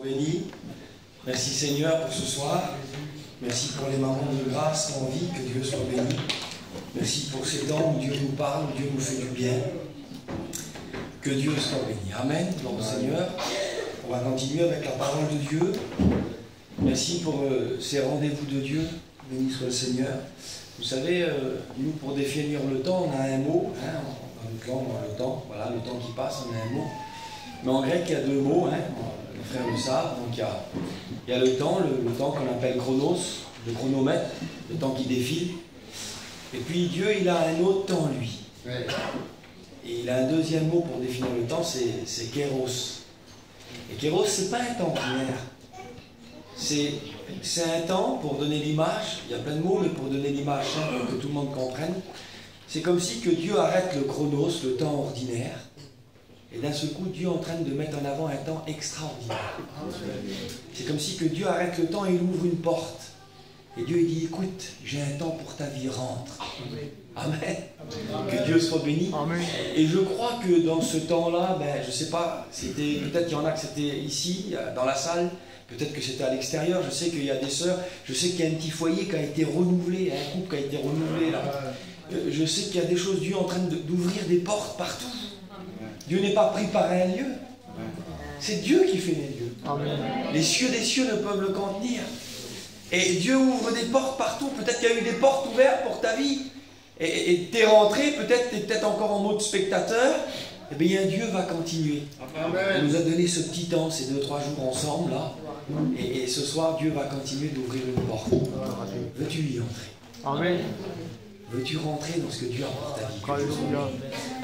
béni. Merci Seigneur pour ce soir. Merci pour les moments de grâce qu'on vit, que Dieu soit béni. Merci pour ces temps où Dieu nous parle, où Dieu nous fait du bien. Que Dieu soit béni. Amen. Donc Seigneur, on va continuer avec la parole de Dieu. Merci pour ces rendez-vous de Dieu. Béni soit le Seigneur. Vous savez, nous pour définir le temps, on a un mot. Dans notre langue, on a le temps. Voilà, le temps qui passe, on a un mot. Mais en grec, il y a deux mots. Les frères le savent. Donc il y a le temps qu'on appelle chronos, le chronomètre, le temps qui défile. Et puis Dieu, il a un autre temps, lui. Ouais. Et il a un deuxième mot pour définir le temps, c'est kéros. Et kéros, c'est pas un temps ordinaire. C'est un temps, pour donner l'image, il y a plein de mots, mais pour donner l'image simple, pour que tout le monde comprenne, c'est comme si que Dieu arrête le chronos, le temps ordinaire, et d'un seul coup, Dieu est en train de mettre en avant un temps extraordinaire. C'est comme si que Dieu arrête le temps et il ouvre une porte. Et Dieu il dit, écoute, j'ai un temps pour ta vie, rentre. Amen. Que Dieu soit béni. Amen. Et je crois que dans ce temps-là, je ne sais pas, peut-être qu'il y en a que c'était ici, dans la salle, peut-être que c'était à l'extérieur, je sais qu'il y a des sœurs, je sais qu'il y a un petit foyer qui a été renouvelé, un couple qui a été renouvelé là. Je sais qu'il y a des choses, Dieu est en train d'ouvrir des portes partout. Dieu n'est pas pris par un lieu. C'est Dieu qui fait les lieux. Amen. Les cieux des cieux ne peuvent le contenir. Et Dieu ouvre des portes partout. Peut-être qu'il y a eu des portes ouvertes pour ta vie. Et tu es rentré, peut-être tu es peut-être encore en mode spectateur. Eh bien, Dieu va continuer. Amen. Il nous a donné ce petit temps, ces 2-3 jours ensemble, là. Et ce soir, Dieu va continuer d'ouvrir une porte. Veux-tu y entrer? Amen. Veux-tu rentrer dans ce que Dieu a pour ta vie?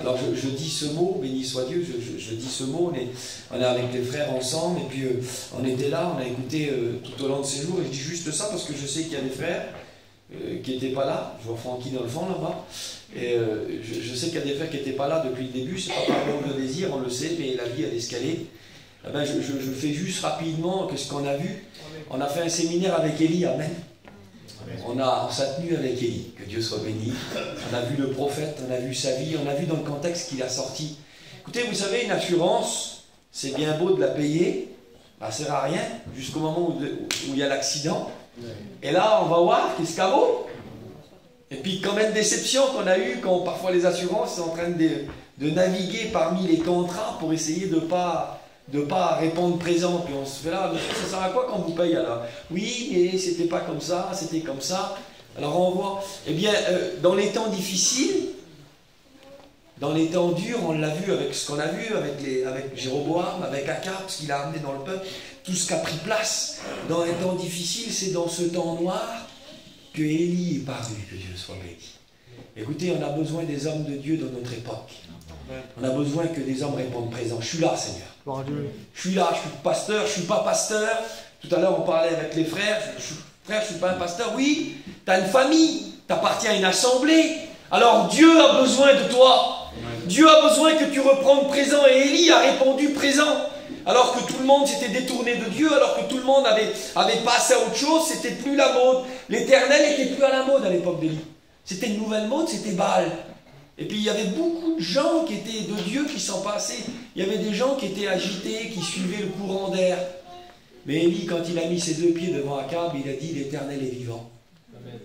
Alors je dis ce mot, béni soit Dieu, je dis ce mot, on est avec les frères ensemble, et puis on était là, on a écouté tout au long de ces jours, et je dis juste ça parce que je sais qu'il y a des frères qui n'étaient pas là, je vois Francky dans le fond là-bas, et je sais qu'il y a des frères qui n'étaient pas là depuis le début, c'est pas par manque de désir, on le sait, mais la vie a escalé. Eh ben, je fais juste rapidement que ce qu'on a vu, on a fait un séminaire avec Élie, amen. On s'est tenu avec Élie, que Dieu soit béni. On a vu le prophète, on a vu sa vie, on a vu dans le contexte qu'il a sorti. Écoutez, vous savez, une assurance, c'est bien beau de la payer, ça ne sert à rien, jusqu'au moment où il y a l'accident. Et là, on va voir qu'est-ce qu'elle vaut. Et puis, quand même, déception qu'on a eue, quand parfois les assurances sont en train de naviguer parmi les contrats pour essayer de pas répondre présent, puis on se fait là, ça sert à quoi quand vous payez alors? Oui, mais c'était pas comme ça, c'était comme ça. Alors on voit, eh bien, dans les temps difficiles, dans les temps durs, on l'a vu avec ce qu'on a vu, avec Jéroboam, avec Akab, ce qu'il a amené dans le peuple, tout ce qui a pris place. Dans les temps difficiles, c'est dans ce temps noir que Élie est paru, que Dieu soit béni. Écoutez, on a besoin des hommes de Dieu dans notre époque. On a besoin que des hommes répondent présent. Je suis là, Seigneur. Je suis là, je suis pasteur, je ne suis pas pasteur. Tout à l'heure, on parlait avec les frères. Frère, je ne suis pas un pasteur. Oui, tu as une famille, tu appartiens à une assemblée. Alors Dieu a besoin de toi. Dieu a besoin que tu reprennes présent. Et Élie a répondu présent. Alors que tout le monde s'était détourné de Dieu, alors que tout le monde avait passé à autre chose, c'était plus la mode. L'Éternel n'était plus à la mode à l'époque d'Élie. C'était une nouvelle mode, c'était Baal. Et puis il y avait beaucoup de gens qui étaient de Dieu qui s'en passaient. Il y avait des gens qui étaient agités, qui suivaient le courant d'air. Mais Élie, quand il a mis ses 2 pieds devant Akab, il a dit, l'Éternel est vivant. Amen.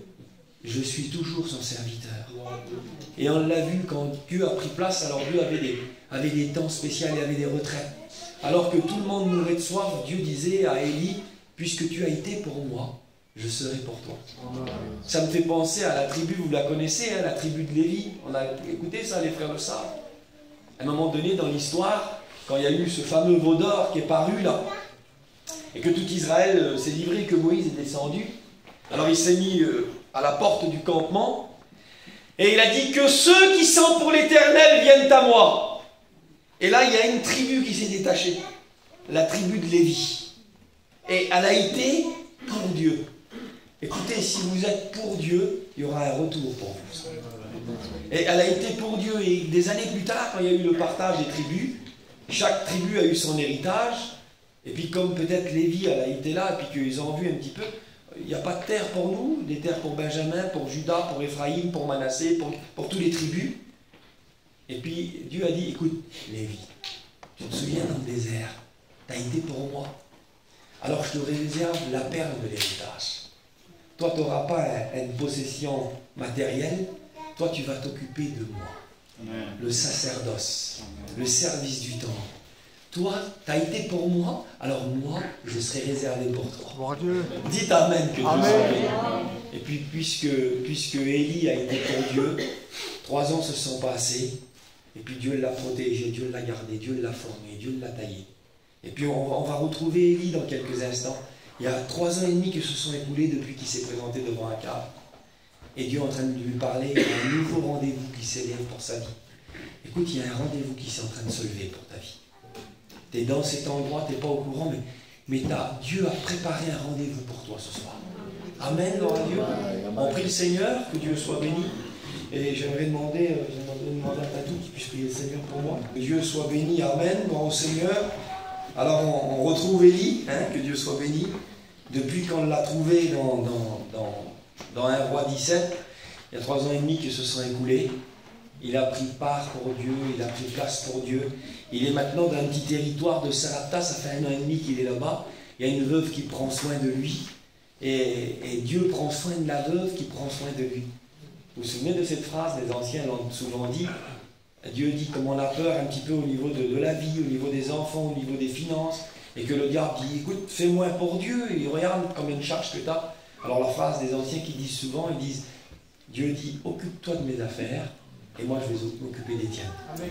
Je suis toujours son serviteur. Et on l'a vu quand Dieu a pris place, alors Dieu avait des temps spéciaux, il y avait des retraites. Alors que tout le monde mourait de soif, Dieu disait à Élie, puisque tu as été pour moi, je serai pour toi. Ça me fait penser à la tribu, vous la connaissez, la tribu de Lévi. On a écouté ça, les frères le savent. À un moment donné, dans l'histoire, quand il y a eu ce fameux veau d'or qui est paru là, et que tout Israël s'est livré, que Moïse est descendu, alors il s'est mis à la porte du campement, et il a dit que ceux qui sont pour l'Éternel viennent à moi. Et là, il y a une tribu qui s'est détachée, la tribu de Lévi. Et elle a été pour Dieu. Écoutez, si vous êtes pour Dieu, il y aura un retour pour vous. Et elle a été pour Dieu. Et des années plus tard, quand il y a eu le partage des tribus, chaque tribu a eu son héritage. Et puis comme peut-être Lévi, elle a été là, et puis qu'ils ont vu un petit peu, il n'y a pas de terre pour nous, des terres pour Benjamin, pour Judas, pour Ephraïm, pour Manassé, pour toutes les tribus. Et puis Dieu a dit, écoute, Lévi, tu te souviens dans le désert, tu as été pour moi. alors je te réserve la perle de l'héritage. Toi, tu n'auras pas une possession matérielle, toi, tu vas t'occuper de moi. Amen. Le sacerdoce, le service du temple. Toi, tu as été pour moi, alors moi, je serai réservé pour toi. Bon Dieu. Dites Amen, que Dieu soit béni. Et puis, puisque Élie a été pour Dieu, 3 ans se sont passés, et puis Dieu l'a protégé, Dieu l'a gardé, Dieu l'a formé, Dieu l'a taillé. Et puis on va retrouver Élie dans quelques instants. Il y a 3 ans et demi que se sont écoulés depuis qu'il s'est présenté devant Akab. Et Dieu est en train de lui parler, il y a un nouveau rendez-vous qui s'élève pour sa vie. Écoute, il y a un rendez-vous qui est en train de se lever pour ta vie. Tu es dans cet endroit, tu n'es pas au courant, mais Dieu a préparé un rendez-vous pour toi ce soir. Amen, gloire à Dieu. On prie le Seigneur, que Dieu soit béni. Et j'aimerais demander à Tatou qui puisse prier le Seigneur pour moi. Que Dieu soit béni, Amen, gloire au Seigneur. Alors on retrouve Élie, que Dieu soit béni. Depuis qu'on l'a trouvé dans 1 Roi 17, il y a 3 ans et demi que se sont écoulés. Il a pris part pour Dieu, il a pris place pour Dieu. Il est maintenant dans un petit territoire de Sarepta, ça fait 1 an et demi qu'il est là-bas. Il y a une veuve qui prend soin de lui. Et Dieu prend soin de la veuve qui prend soin de lui. Vous vous souvenez de cette phrase, les anciens l'ont souvent dit. Dieu dit comme on a peur un petit peu au niveau de la vie, au niveau des enfants, au niveau des finances. Et que le diable dit, écoute, fais moins pour Dieu. Et regarde combien de charges que tu as. Alors la phrase des anciens qui disent souvent, ils disent, Dieu dit, occupe-toi de mes affaires. Et moi, je vais m'occuper des tiennes. Amen.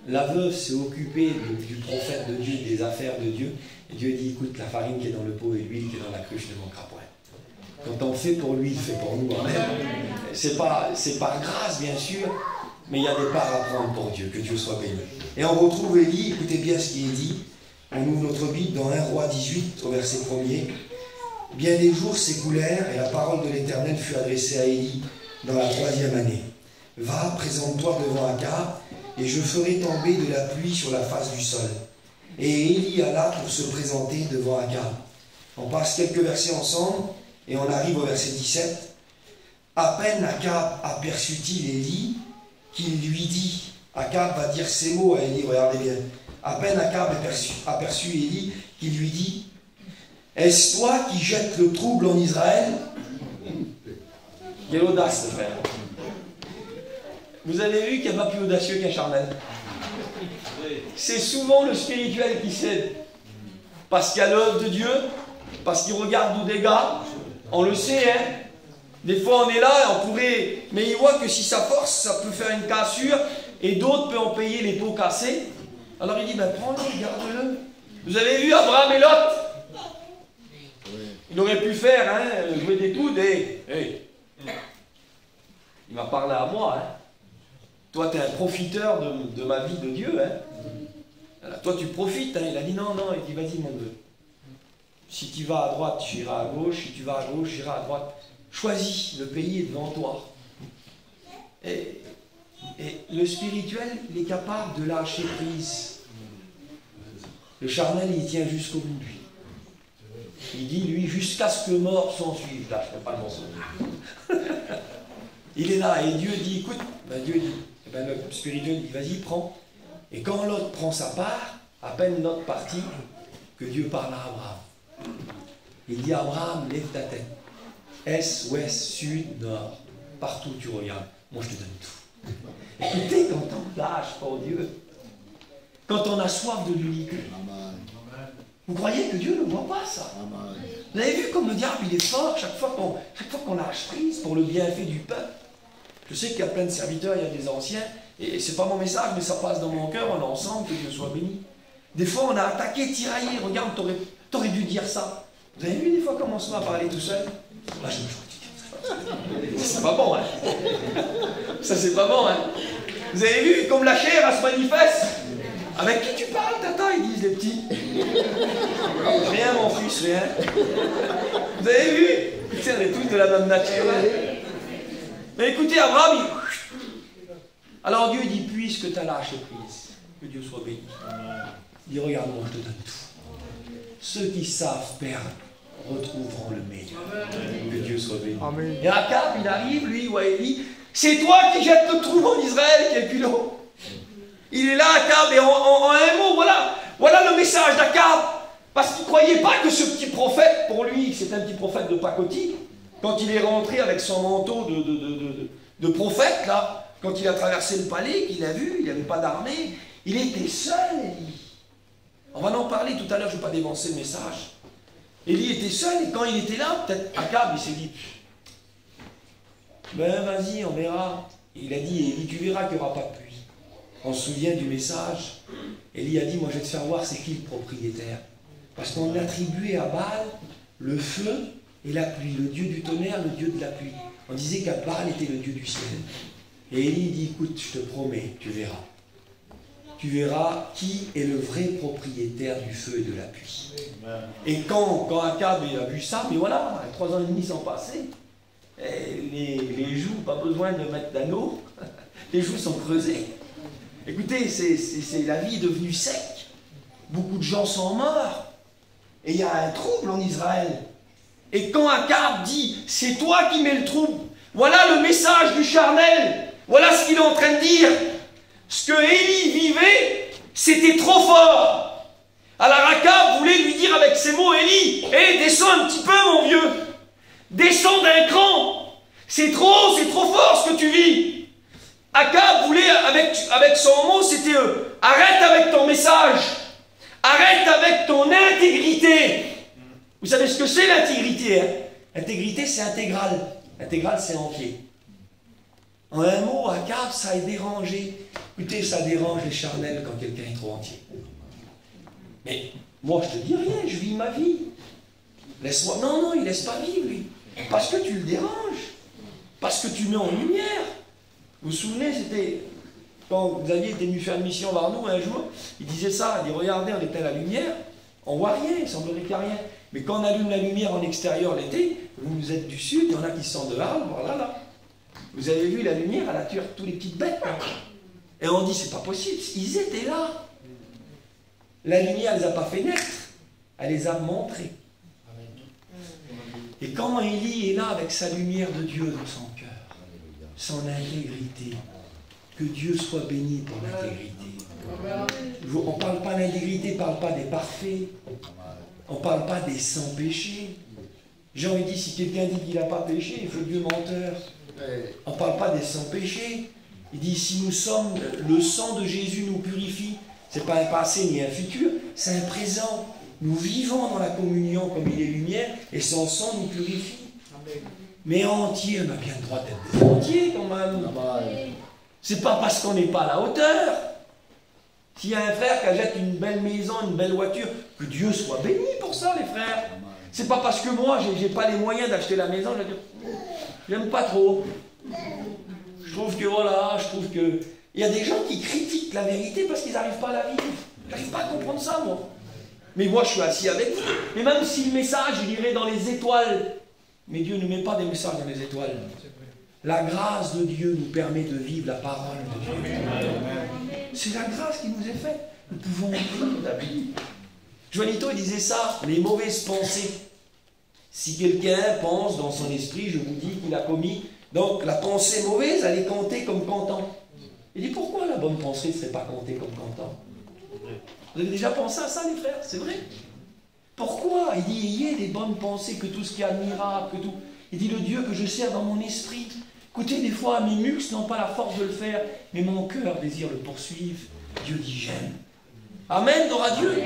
La veuve s'est occupée du prophète de Dieu, des affaires de Dieu. Et Dieu dit, écoute, la farine qui est dans le pot et l'huile qui est dans la cruche ne manquera point. Quand on fait pour lui, il fait pour nous. C'est par grâce, bien sûr, mais il y a des parts à prendre pour Dieu. Que Dieu soit béni. Et on retrouve Élie, écoutez bien ce qui est dit. On ouvre notre Bible dans 1 Roi 18, au verset 1er. Bien des jours s'écoulèrent et la parole de l'Éternel fut adressée à Élie dans la 3e année. Va, présente-toi devant Akab, et je ferai tomber de la pluie sur la face du sol. Et Élie alla pour se présenter devant Akab. On passe quelques versets ensemble, et on arrive au verset 17. À peine Akab aperçut-il Élie, qu'il lui dit, Akab va dire ces mots à Élie, regardez bien. À peine Akab aperçut Élie, qu'il lui dit, est-ce toi qui jettes le trouble en Israël? Quelle audace, frère. Vous avez vu qu'il n'y a pas plus audacieux qu'un charnel. C'est souvent le spirituel qui cède. Parce qu'il y a l'œuvre de Dieu, parce qu'il regarde nos dégâts. On le sait, hein. Des fois on est là, on pourrait... Mais il voit que si ça force, ça peut faire une cassure, et d'autres peuvent en payer les pots cassés. Alors il dit, ben prends-le, garde-le. Vous avez vu Abraham et Lot? Il aurait pu faire, hein, jouer des coudes, et... Il m'a parlé à moi, hein. Toi, tu es un profiteur de ma vie de Dieu. Hein. Alors, toi, tu profites. Hein. Il a dit non, non. Il dit vas-y, mon Dieu. Si tu vas à droite, j'irai à gauche. Si tu vas à gauche, j'irai à droite. Choisis. Le pays est devant toi. Et le spirituel, il est capable de lâcher prise. Le charnel, il tient jusqu'au bout de lui. Il dit, lui, jusqu'à ce que mort s'en suive. Là, je ne fais pas le mensonge. Il est là. Et Dieu dit, écoute, ben Dieu dit, ben le spirituel dit, vas-y, prends. Et quand l'autre prend sa part, à peine l'autre partie, que Dieu parle à Abraham. Il dit, Abraham, lève ta tête. Est, ouest, sud, nord. Partout où tu regardes, moi je te donne tout. Écoutez, quand on lâche pour Dieu, quand on a soif de l'unité, vous croyez que Dieu ne voit pas ça? Vous avez vu comme le diable, il est fort chaque fois qu'on lâche prise pour le bienfait du peuple. Je sais qu'il y a plein de serviteurs, il y a des anciens, et c'est pas mon message, mais ça passe dans mon cœur, on est ensemble, que Dieu soit béni. Des fois, on a attaqué, tiraillé, regarde, t'aurais dû dire ça. Vous avez vu des fois comment on se met à parler tout seul? Là, c'est pas bon, hein. Ça, c'est pas bon, hein. Vous avez vu comme la chair, elle se manifeste? Avec qui tu parles, tata? Ils disent les petits. Rien, mon fils, rien. Vous avez vu? Écoutez, on est tous de la même nature. Hein. Mais écoutez, Abraham, alors Dieu dit, puisque tu as lâché prise, que Dieu soit béni. Il dit, regarde-moi, je te donne tout. Ceux qui savent perdre retrouveront le meilleur. Que Dieu soit béni. Amen. Et Akab, il arrive, lui, ou Élie, c'est toi qui jettes le trouble en Israël, quel culot. Il est là, Akab, et en un mot, voilà le message d'Akab. Parce qu'il ne croyait pas que ce petit prophète, pour lui, c'était un petit prophète de pacotille. Quand il est rentré avec son manteau de prophète, là, quand il a traversé le palais, qu'il a vu, il n'y avait pas d'armée, il était seul, Élie. On va en parler tout à l'heure, je ne vais pas dévancer le message. Élie était seul, et quand il était là, peut-être Akab, il s'est dit, ben vas-y, on verra. Il a dit, Élie, tu verras qu'il n'y aura pas de pluie. On se souvient du message. Élie a dit, moi je vais te faire voir c'est qui le propriétaire. Parce qu'on attribuait à Baal le feu et la pluie, le dieu du tonnerre, le dieu de la pluie. On disait qu'à Baal était le dieu du ciel. Et Élie dit, écoute, je te promets, tu verras. Tu verras qui est le vrai propriétaire du feu et de la pluie. Et quand Akab a vu ça, mais voilà, 3 ans et demi sont passés, les joues, pas besoin de mettre d'anneau, les joues sont creusées. Écoutez, la vie est devenue sec. Beaucoup de gens sont morts. Et il y a un trouble en Israël. Et quand Akab dit, c'est toi qui mets le trouble, voilà le message du charnel, voilà ce qu'il est en train de dire. Ce que Élie vivait, c'était trop fort. Alors Akab voulait lui dire avec ces mots, Élie, descends un petit peu mon vieux, descends d'un cran, c'est trop fort ce que tu vis. Akab voulait, avec son mot, c'était arrête avec ton message, arrête avec ton intégrité. Vous savez ce que c'est l'intégrité, hein? L'intégrité, c'est intégral. Intégral, c'est entier. En un mot, Akab, ça a dérangé. Écoutez, ça dérange les charnels quand quelqu'un est trop entier. Mais moi, je te dis rien, je vis ma vie. Laisse-moi. Non, il ne laisse pas vivre, lui. Parce que tu le déranges. Parce que tu mets en lumière. Vous vous souvenez, c'était quand Xavier était venu faire une mission vers nous un jour, il disait ça, il dit regardez, on était à la lumière, on voit rien, il semblerait qu'il n'y a rien. Mais quand on allume la lumière en extérieur l'été, vous êtes du sud, il y en a qui sont de Arles, voilà là. Vous avez vu la lumière, elle a tué toutes les petites bêtes. Hein. Et on dit c'est pas possible, ils étaient là. La lumière, elle ne les a pas fait naître, elle les a montrés. Et quand Élie est là avec sa lumière de Dieu dans son cœur, son intégrité, que Dieu soit béni pour l'intégrité. On ne parle pas d'intégrité, on ne parle pas des parfaits, on ne parle pas des sans péchés. Jean il dit, si quelqu'un dit qu'il n'a pas péché, il faut Dieu menteur. On ne parle pas des sans péchés. Il dit, si nous sommes, le sang de Jésus nous purifie. Ce n'est pas un passé ni un futur, c'est un présent. Nous vivons dans la communion comme il est lumière, et son sang nous purifie. Mais entier, on a bien le droit d'être entier quand même. C'est pas parce qu'on n'est pas à la hauteur. S'il y a un frère qui achète une belle maison, une belle voiture, que Dieu soit béni pour ça, les frères. C'est pas parce que moi, j'ai pas les moyens d'acheter la maison, je vais dire, j'aime pas trop. Je trouve que voilà, je trouve que... Il y a des gens qui critiquent la vérité parce qu'ils n'arrivent pas à la vivre. Je n'arrive pas à comprendre ça, moi. Mais moi, je suis assis avec vous. Mais même si le message, il irait dans les étoiles, mais Dieu ne met pas des messages dans les étoiles. La grâce de Dieu nous permet de vivre la parole de Dieu. C'est la grâce qui nous est faite. Nous pouvons vivre la vie. Joanito, il disait ça, les mauvaises pensées. Si quelqu'un pense dans son esprit, je vous dis qu'il a commis... Donc, la pensée mauvaise, elle est comptée comme comptant. Il dit, pourquoi la bonne pensée ne serait pas comptée comme comptant? Vous avez déjà pensé à ça, les frères? C'est vrai? Pourquoi? Il dit, ayez des bonnes pensées, que tout ce qui est admirable, que tout... Il dit, le Dieu que je sers dans mon esprit. Écoutez, des fois, mes muscles n'ont pas la force de le faire, mais mon cœur désire le poursuivre. Dieu dit, j'aime. Amen, gloire à Dieu.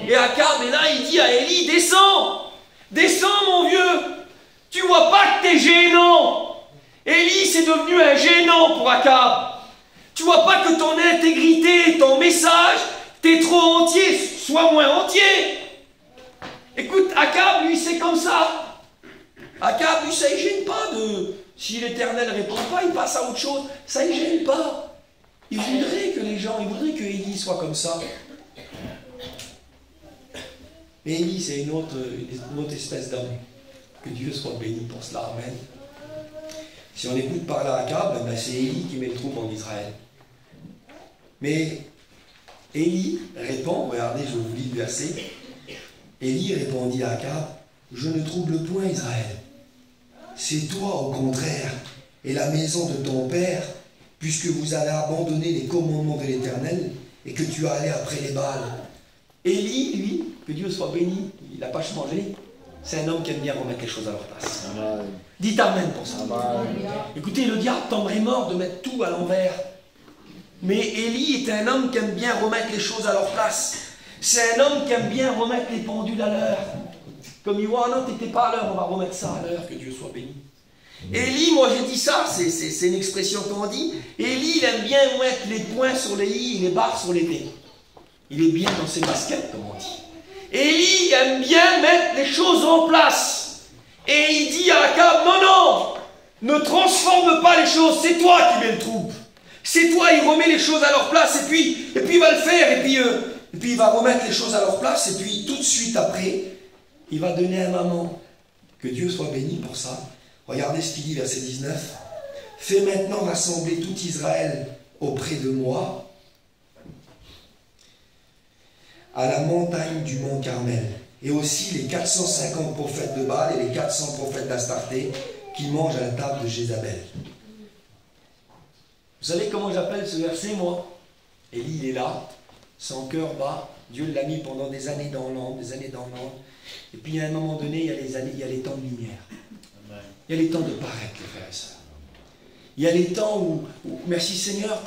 Et Akab est là, il dit à Élie, descends! Descends, mon vieux! Tu vois pas que t'es gênant! Élie, c'est devenu un gênant pour Akab. Tu vois pas que ton intégrité, ton message, t'es trop entier, sois moins entier. Écoute, Akab, lui, c'est comme ça. Akab, lui, ça ne gêne pas de... Si l'Éternel ne répond pas, il passe à autre chose. Ça ne gêne pas. Il voudrait que les gens, il voudrait que Élie soit comme ça. Mais Élie, c'est une autre espèce d'homme. Que Dieu soit béni pour cela. Amen. Si on écoute parler à Akab, ben c'est Élie qui met le trouble en Israël. Mais Élie répond, regardez, je vous lis le verset. Élie répondit à Akab, je ne trouble point Israël. C'est toi, au contraire, et la maison de ton père, puisque vous avez abandonné les commandements de l'Éternel et que tu es allé après les Baals. Élie, lui, que Dieu soit béni, il n'a pas changé. C'est un homme qui aime bien remettre les choses à leur place. Amen. Dites Amen pour ça. Amen. Écoutez, le diable tomberait mort de mettre tout à l'envers. Mais Élie est un homme qui aime bien remettre les choses à leur place. C'est un homme qui aime bien remettre les pendules à l'heure. Comme il voit, non, t'étais pas à l'heure, on va remettre ça à l'heure, que Dieu soit béni. Élie, moi j'ai dit ça, c'est une expression qu'on dit. Élie, il aime bien mettre les points sur les i, les barres sur les t. Il est bien dans ses baskets, comme on dit. Élie aime bien mettre les choses en place. Et il dit à Akab, non, ne transforme pas les choses, c'est toi qui mets le trouble. C'est toi, il remet les choses à leur place, et puis il va le faire, et puis il va remettre les choses à leur place, et puis tout de suite après, il va donner un maman. Que Dieu soit béni pour ça. Regardez ce qu'il dit, verset 19. Fais maintenant rassembler tout Israël auprès de moi, à la montagne du mont Carmel, et aussi les 450 prophètes de Baal et les 400 prophètes d'Astarté qui mangent à la table de Jézabel. Vous savez comment j'appelle ce verset, moi? Élie, il est là, son cœur bat, Dieu l'a mis pendant des années dans l'ombre, et puis à un moment donné, il y a les temps de lumière. Il y a les temps de paraître, les frères et sœurs. Il y a les temps où merci Seigneur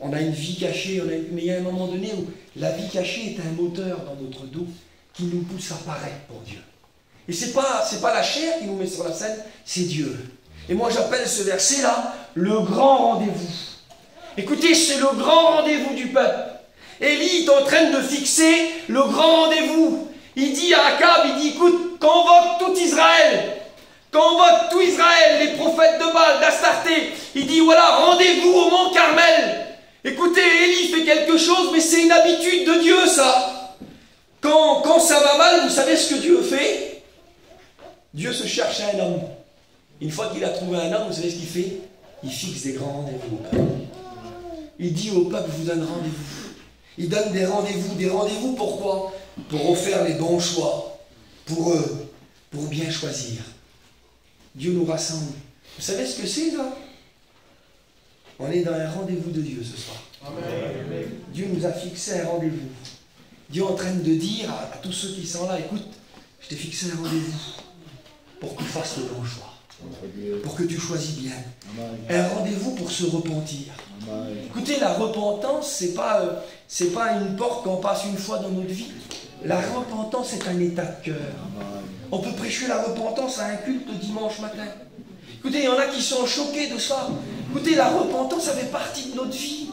on a une vie cachée, mais il y a un moment donné où la vie cachée est un moteur dans notre dos qui nous pousse à paraître pour Dieu. Et c'est pas la chair qui nous met sur la scène, c'est Dieu. Et moi j'appelle ce verset-là le grand rendez-vous. Écoutez, c'est le grand rendez-vous du peuple. Élie est en train de fixer le grand rendez-vous. Il dit à Akab, il dit, écoute, convoque tout Israël. Convoque tout Israël, les prophètes de Baal, d'Astarté. Il dit, voilà, rendez-vous au mont Carmel. Écoutez, Élie fait quelque chose, mais c'est une habitude de Dieu, ça. Quand ça va mal, vous savez ce que Dieu fait? Dieu se cherche à un homme. Une fois qu'il a trouvé un homme, vous savez ce qu'il fait? Il fixe des grands rendez-vous au peuple. Il dit au peuple, je vous donne rendez-vous. Il donne des rendez-vous. Des rendez-vous pourquoi? Pour refaire les bons choix. Pour bien choisir. Dieu nous rassemble. Vous savez ce que c'est, là? On est dans un rendez-vous de Dieu ce soir. Amen. Dieu nous a fixé un rendez-vous. Dieu est en train de dire à tous ceux qui sont là, écoute, je t'ai fixé un rendez-vous pour que tu fasses le bon choix. Pour que tu choisis bien. Amen. Un rendez-vous pour se repentir. Amen. Écoutez, la repentance, c'est pas une porte qu'on passe une fois dans notre vie. La repentance est un état de cœur. Amen. On peut prêcher la repentance à un culte de dimanche matin. Écoutez, il y en a qui sont choqués de ça. Écoutez, la repentance, ça fait partie de notre vie.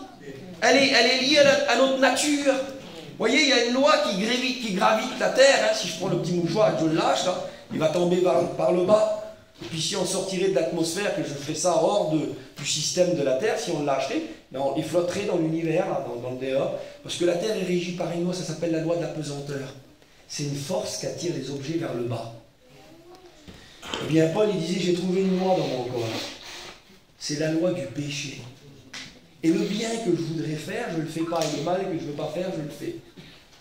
Elle est liée à notre nature. Vous voyez, il y a une loi qui gravite la terre. Hein. Si je prends le petit mouchoir et que je le lâche, là, il va tomber par le bas. Et puis si on sortirait de l'atmosphère, que je ferais ça hors du système de la terre, si on le lâcherait, il flotterait dans l'univers, dans le dehors. Parce que la terre est régie par une loi, ça s'appelle la loi de la pesanteur. C'est une force qui attire les objets vers le bas. Eh bien, Paul, il disait, j'ai trouvé une loi dans mon corps. C'est la loi du péché. Et le bien que je voudrais faire, je ne le fais pas. Et le mal que je ne veux pas faire, je le fais.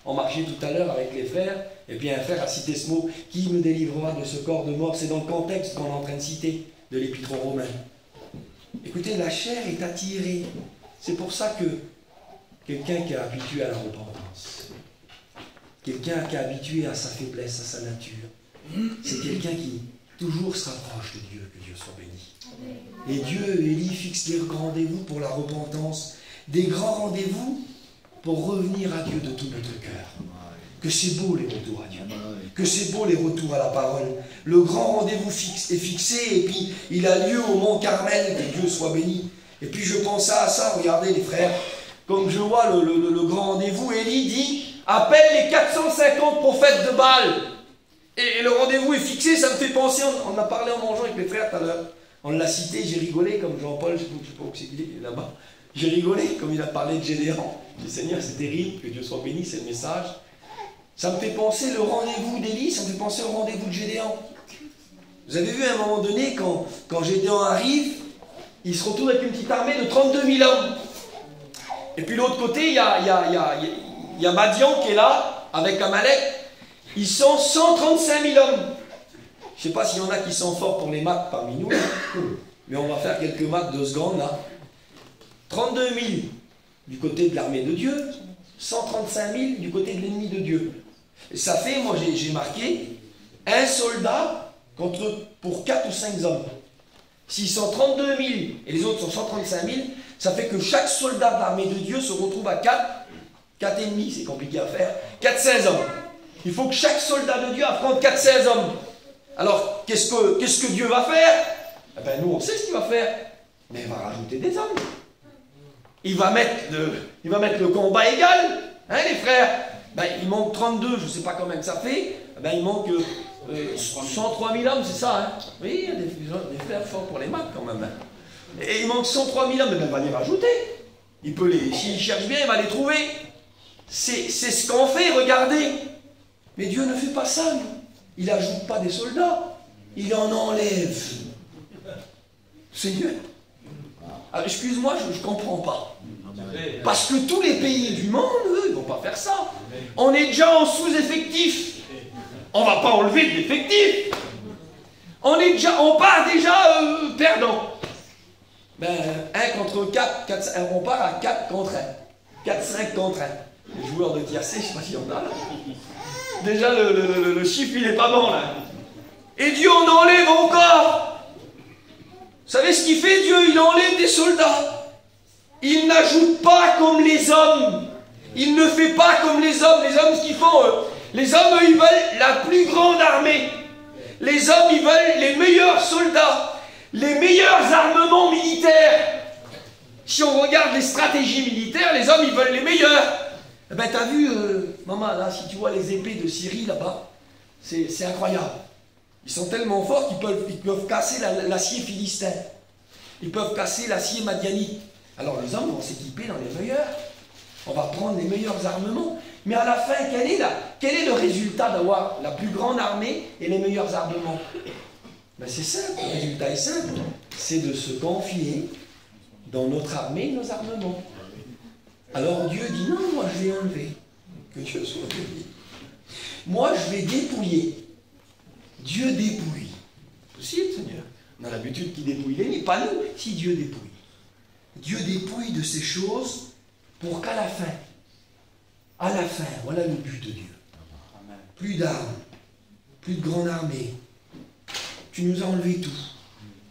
On marchait tout à l'heure avec les frères, et puis un frère a cité ce mot, qui me délivrera de ce corps de mort? C'est dans le contexte qu'on est en train de citer, de l'épître aux Romains. Écoutez, la chair est attirée. C'est pour ça que quelqu'un qui est habitué à la repentance, quelqu'un qui est habitué à sa faiblesse, à sa nature, c'est quelqu'un qui toujours se rapproche de Dieu, que Dieu soit béni. Et Dieu, Élie, fixe des grands rendez-vous pour la repentance, des grands rendez-vous pour revenir à Dieu de tout notre cœur. Que c'est beau les retours à Dieu, que c'est beau les retours à la parole. Le grand rendez-vous est fixé, et puis il a lieu au mont Carmel, que Dieu soit béni. Et puis je pensais à ça, regardez les frères, comme je vois le grand rendez-vous, Élie dit, appelle les 450 prophètes de Baal. Et le rendez-vous est fixé, ça me fait penser, on a parlé en mangeant avec les frères tout à l'heure. On l'a cité, j'ai rigolé, comme Jean-Paul, je ne sais pas où c'est qu'il est là-bas. J'ai rigolé, comme il a parlé de Gédéon. J'ai dit, Seigneur, c'est terrible, que Dieu soit béni, c'est le message. Ça me fait penser le rendez-vous d'Élie, ça me fait penser au rendez-vous de Gédéon. Vous avez vu à un moment donné, quand Gédéon arrive, il se retrouve avec une petite armée de 32 000 hommes. Et puis de l'autre côté, il y a Madian qui est là, avec Amalek. Ils sont 135 000 hommes. Je ne sais pas s'il y en a qui sont forts pour les maths parmi nous, mais on va faire quelques maths 2 secondes là. 32 000 du côté de l'armée de Dieu, 135 000 du côté de l'ennemi de Dieu. Et ça fait, moi j'ai marqué, un soldat pour 4 ou 5 hommes. S'ils sont 32 000 et les autres sont 135 000, ça fait que chaque soldat de l'armée de Dieu se retrouve à 4 ennemis, c'est compliqué à faire, 4-16 hommes. Il faut que chaque soldat de Dieu affronte 4-16 hommes. Alors, qu'est-ce que Dieu va faire? Eh bien, nous, on sait ce qu'il va faire. Mais il va rajouter des hommes. Il va mettre le combat égal, hein, les frères. Ben, il manque 32, je ne sais pas combien que ça fait. Ben, il manque 103 000 hommes, c'est ça, hein? Oui, il y a des frères forts pour les maths quand même. Hein. Et il manque 103 000 hommes, mais ben, il va les rajouter. S'il cherche bien, il va les trouver. C'est ce qu'on fait, regardez. Mais Dieu ne fait pas ça, nous. Il n'ajoute pas des soldats, il en enlève. Seigneur. Excuse-moi, je ne comprends pas. Parce que tous les pays du monde, eux, ils ne vont pas faire ça. On est déjà en sous-effectif. On ne va pas enlever de l'effectif. On part déjà perdant. Ben, 1 contre 4, on part à 4 contre 1. 4-5 contre 1. Les joueurs de tiercé, je ne sais pas s'il y en a là. Déjà, le chiffre, il n'est pas bon, là. Et Dieu en enlève encore. Vous savez ce qu'il fait, Dieu? Il enlève des soldats. Il n'ajoute pas comme les hommes. Il ne fait pas comme les hommes. Les hommes, ce qu'ils font, les hommes, ils veulent la plus grande armée. Les hommes, ils veulent les meilleurs soldats, les meilleurs armements militaires. Si on regarde les stratégies militaires, les hommes, ils veulent les meilleurs. Eh ben, t'as vu, maman, là, si tu vois les épées de Syrie, là-bas, c'est incroyable. Ils sont tellement forts qu'ils peuvent casser l'acier philistin. Ils peuvent casser l'acier madianite. Alors, les hommes vont s'équiper dans les meilleurs. On va prendre les meilleurs armements. Mais à la fin, quel est le résultat d'avoir la plus grande armée et les meilleurs armements? Ben, c'est simple, le résultat est simple. C'est de se confier dans notre armée, nos armements. Alors Dieu dit, non, moi je vais enlever. Que Dieu soit béni. Moi je vais dépouiller. Dieu dépouille. C'est possible, Seigneur. On a l'habitude qu'il dépouille l'ennemi, pas nous, si Dieu dépouille. Dieu dépouille de ces choses pour qu'à la fin, voilà le but de Dieu. Plus d'armes, plus de grande armée. Tu nous as enlevé tout.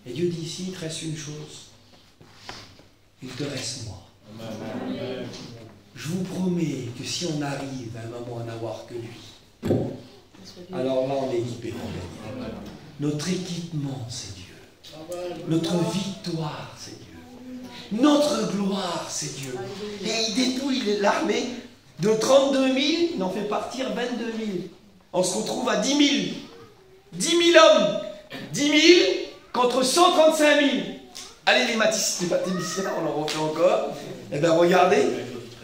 Et Dieu dit ici, il te reste une chose. Il te reste moi. Amen. Je vous promets que si on arrive à un moment à n'avoir que lui, alors là on est équipé pour gagner. Notre équipement, c'est Dieu. Notre victoire, c'est Dieu. Notre gloire, c'est Dieu. Et il dépouille l'armée de 32 000, il en fait partir 22 000. On se retrouve à 10 000. 10 000 hommes. 10 000 contre 135 000. Allez les mathématiciens, on en refait encore. Eh bien regardez,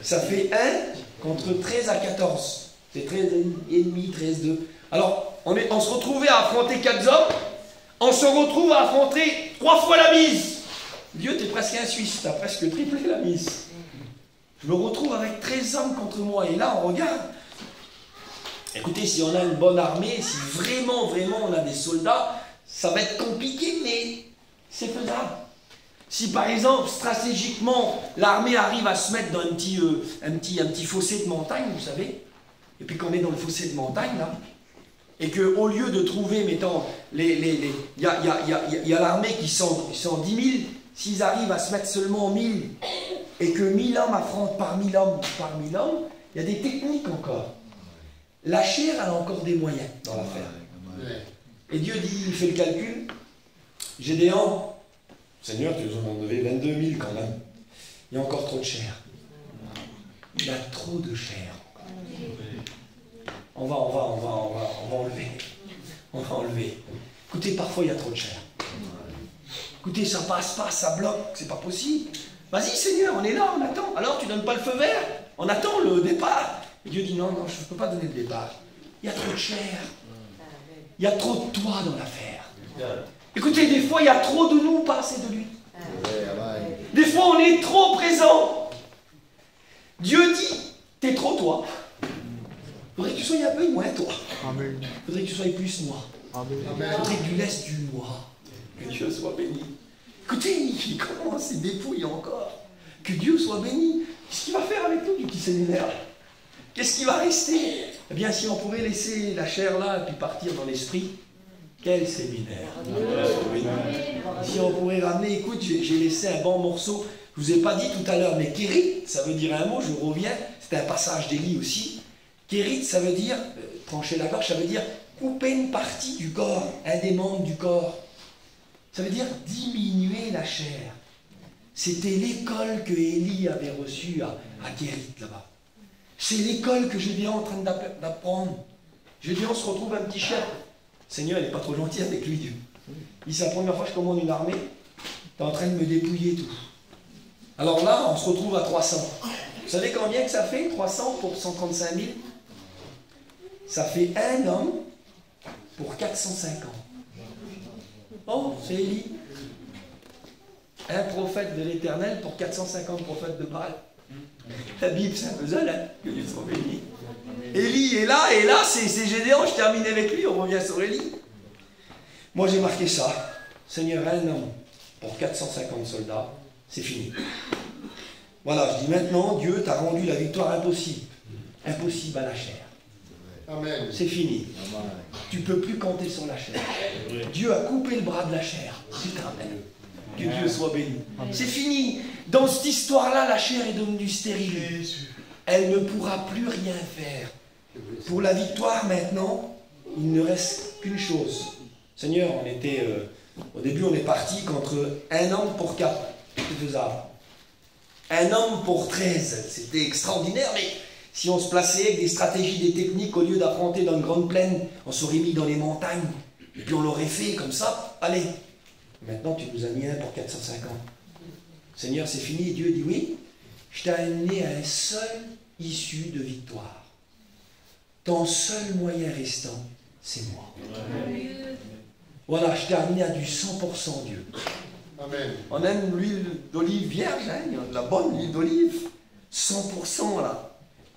ça fait 1 contre 13 à 14. C'est 13 et demi, 13, 2. Alors, on se retrouvait à affronter 4 hommes. On se retrouve à affronter 3 fois la mise. Dieu, t'es presque un Suisse, t'as presque triplé la mise. Je me retrouve avec 13 hommes contre moi. Et là, on regarde. Écoutez, si on a une bonne armée, si vraiment, on a des soldats, ça va être compliqué, mais c'est faisable. Si par exemple, stratégiquement, l'armée arrive à se mettre dans un petit fossé de montagne, vous savez, et puis qu'on est dans le fossé de montagne, là, et qu'au lieu de trouver, mettons, il y a l'armée qui sont 10 000, s'ils arrivent à se mettre seulement 1000, et que 1000 hommes affrontent par 1000 hommes, il y a des techniques encore. La chair, elle a encore des moyens dans l'affaire. Et Dieu dit, il fait le calcul, Gédéon, Seigneur, tu nous en as donné 22 000 quand même. Il y a encore trop de chair. Il y a trop de chair. On va enlever. On va enlever. Écoutez, parfois il y a trop de chair. Écoutez, ça passe pas, ça bloque, c'est pas possible. Vas-y Seigneur, on est là, on attend. Alors tu donnes pas le feu vert, on attend le départ. Et Dieu dit non, je ne peux pas donner le départ. Il y a trop de chair. Il y a trop de toi dans l'affaire. Écoutez, des fois, il y a trop de nous, pas assez de lui. Des fois, on est trop présent. Dieu dit, t'es trop toi. Il faudrait que tu sois un peu moins toi. Il faudrait que tu sois plus moi. Il faudrait que tu laisses du moi. Que Dieu soit béni. Écoutez, il commence, il dépouille encore. Que Dieu soit béni. Qu'est-ce qu'il va faire avec nous, du petit séminaire? Qu'est-ce qui va rester? Eh bien, si on pourrait laisser la chair là et puis partir dans l'esprit, quel séminaire! Si on pourrait ramener, écoute, j'ai laissé un bon morceau, je ne vous ai pas dit tout à l'heure, mais kérit, ça veut dire un mot, je reviens, c'est un passage d'Élie aussi. Kérit, ça veut dire, trancher la gorge, ça veut dire couper une partie du corps, un des membres du corps. Ça veut dire diminuer la chair. C'était l'école que Élie avait reçue à Kérit, là-bas. C'est l'école que Gédéon est en train d'apprendre. Gédéon se retrouve un petit chef. Le Seigneur, il n'est pas trop gentil avec lui, Dieu. Il dit, c'est la première fois que je commande une armée, tu es en train de me dépouiller tout. Alors là, on se retrouve à 300. Vous savez combien que ça fait, 300 pour 135 000? Ça fait un homme pour 450. Oh, c'est Élie. Un prophète de l'Éternel pour 450 prophètes de Baal. La Bible, c'est un puzzle, hein, que Dieu soit béni. Élie est là, et là, c'est Gédéon, je termine avec lui, on revient sur Élie. Moi, j'ai marqué ça. Seigneur, un homme pour 450 soldats, c'est fini. Voilà, je dis maintenant, Dieu t'a rendu la victoire impossible. Impossible à la chair. Amen. C'est fini. Amen. Tu ne peux plus compter sur la chair. Dieu a coupé le bras de la chair. Amen. Que Dieu soit béni. C'est fini. Dans cette histoire-là, la chair est devenue stérile. Elle ne pourra plus rien faire. Pour la victoire, maintenant, il ne reste qu'une chose. Seigneur, on était... au début, on est parti contre un homme pour 4. C'était faisable. Un homme pour 13. C'était extraordinaire, mais si on se plaçait avec des stratégies, des techniques, au lieu d'affronter dans une grande plaine, on serait mis dans les montagnes. Et puis on l'aurait fait comme ça. Allez. Maintenant, tu nous as mis un pour 450. Seigneur, c'est fini. Et Dieu dit oui. Je t'ai amené à un seul issue de victoire. Ton seul moyen restant, c'est moi. Amen. Voilà, je t'ai amené à du 100% Dieu. Amen. On aime l'huile d'olive vierge, hein, la bonne huile d'olive. 100% là.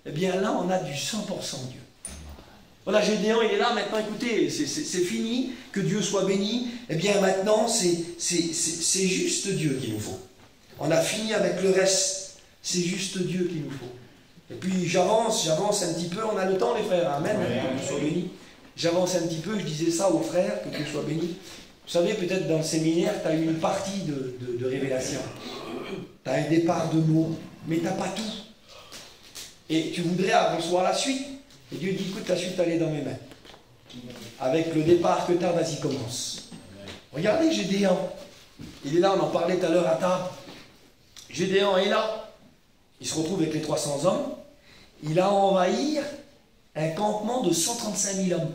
Eh bien là, on a du 100% Dieu. Voilà, Gédéon, il est là maintenant, écoutez, c'est fini, que Dieu soit béni. Eh bien maintenant, c'est juste Dieu qu'il nous faut. On a fini avec le reste, c'est juste Dieu qu'il nous faut. Et puis j'avance un petit peu, on a le temps les frères, amen, que Dieu soit béni. J'avance un petit peu, je disais ça aux frères, que Dieu soit béni. Vous savez, peut-être dans le séminaire, tu as eu une partie de révélation. Tu as un départ de mots, mais tu n'as pas tout. Et tu voudrais recevoir la suite. Et Dieu dit, écoute, la suite, elle est dans mes mains. Avec le départ que tu as, vas-y, commence. Regardez Gédéon. Il est là, on en parlait tout à l'heure à table. Gédéon est là. Il se retrouve avec les 300 hommes. Il a envahi un campement de 135 000 hommes.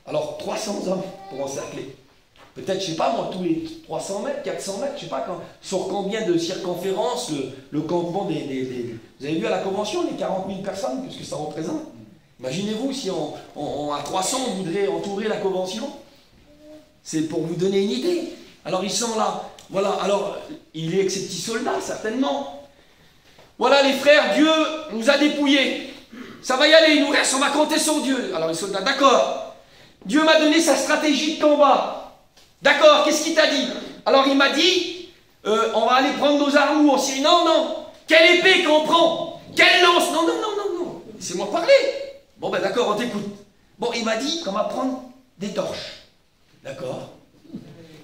Alors, 300 hommes pour encercler. Peut-être, je ne sais pas moi, tous les 300 mètres, 400 mètres, je ne sais pas, sur combien de circonférence le campement des... Vous avez vu à la convention, les 40 000 personnes, qu'est-ce que ça représente? Imaginez-vous si à 300, on voudrait entourer la convention. C'est pour vous donner une idée. Alors, ils sont là. Voilà, alors, il est avec ses petits soldats, certainement. Voilà, les frères, Dieu nous a dépouillés. Ça va y aller, il nous reste, on va compter sur Dieu. Alors, les soldats, d'accord. Dieu m'a donné sa stratégie de combat. D'accord, qu'est-ce qu'il t'a dit? Alors il m'a dit, on va aller prendre nos armes où? On s'est dit, non, non, quelle épée qu'on prend? Quelle lance? Non, non, non, non, non, laissez-moi parler. Bon ben d'accord, on t'écoute. Bon, il m'a dit qu'on va prendre des torches. D'accord.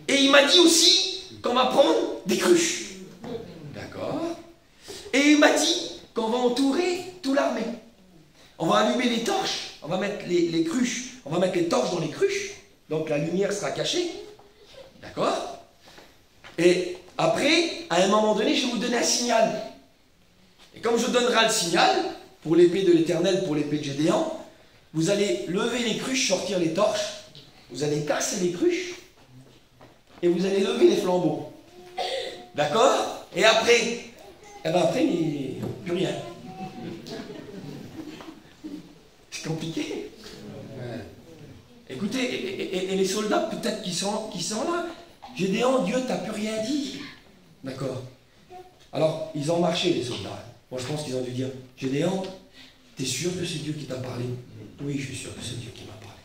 Et il m'a dit aussi qu'on va prendre des cruches. D'accord. Et il m'a dit qu'on va entourer toute l'armée. On va allumer les torches, on va mettre les cruches, on va mettre les torches dans les cruches, donc la lumière sera cachée. D'accord? Et après, à un moment donné, je vais vous donner un signal. Et comme je donnerai le signal, pour l'épée de l'Éternel, pour l'épée de Gédéon, vous allez lever les cruches, sortir les torches, vous allez casser les cruches, et vous allez lever les flambeaux. D'accord? Et après, eh ben après, plus rien. C'est compliqué. Écoutez, et les soldats peut-être qui sont là, Gédéon, Dieu t'a plus rien dit. D'accord. Alors, ils ont marché les soldats. Moi je pense qu'ils ont dû dire, Gédéon, t'es sûr que c'est Dieu qui t'a parlé? Oui, je suis sûr que c'est Dieu qui m'a parlé.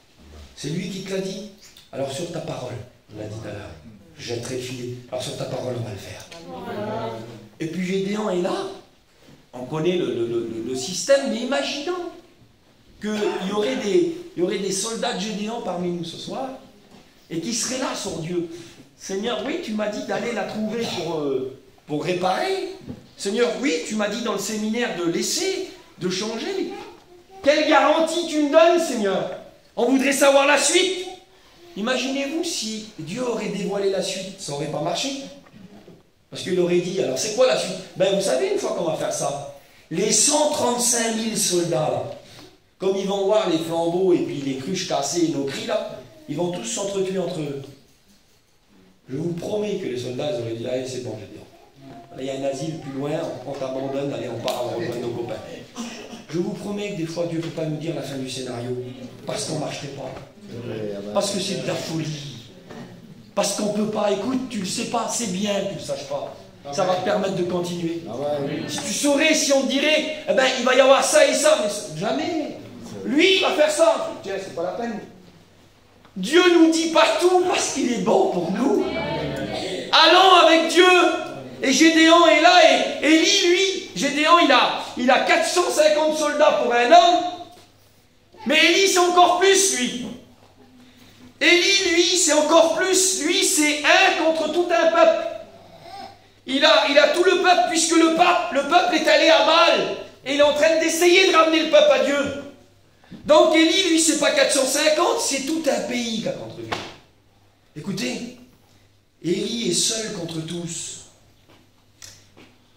C'est lui qui te l'a dit? Alors sur ta parole, on l'a dit tout à l'heure, je jetterai le filet. Alors sur ta parole, on va le faire. Et puis Gédéon est là, On connaît le système, mais imaginons qu'il y aurait des soldats de Gédéon parmi nous ce soir, et qui seraient là sur Dieu. Seigneur, oui, tu m'as dit d'aller la trouver pour réparer. Seigneur, oui, tu m'as dit dans le séminaire de laisser, de changer. Mais quelle garantie tu me donnes, Seigneur? On voudrait savoir la suite. Imaginez-vous si Dieu aurait dévoilé la suite, ça n'aurait pas marché. Parce qu'il aurait dit, alors c'est quoi la suite? Ben vous savez, une fois qu'on va faire ça, les 135 000 soldats, là, comme ils vont voir les flambeaux et puis les cruches cassées et nos cris là, ils vont tous s'entretuer entre eux. Je vous promets que les soldats, ils auraient dit, allez c'est bon, je vais dire. Il y a un asile plus loin, on t'abandonne, allez on part, on rejoint nos copains. Je vous promets que des fois Dieu ne peut pas nous dire la fin du scénario, parce qu'on ne marcherait pas. Parce que c'est de la folie. Parce qu'on ne peut pas, écoute, tu ne le sais pas, c'est bien que tu ne le saches pas. Ça va te permettre de continuer. Si tu saurais, si on te dirait, eh ben, il va y avoir ça et ça, mais jamais. Lui, il va faire ça. Tiens, c'est pas la peine. Dieu nous dit pas tout parce qu'il est bon pour nous. Allons avec Dieu. Et Gédéon est là, et Élie, lui, Gédéon, il a 450 soldats pour un homme. Mais Élie, c'est encore plus, lui. Élie, lui, c'est encore plus. Lui, c'est un contre tout un peuple. Il a tout le peuple, puisque le peuple est allé à Baal. Et il est en train d'essayer de ramener le peuple à Dieu. Donc Élie, lui, c'est pas 450, c'est tout un pays qui a contre lui. Écoutez, Élie est seul contre tous.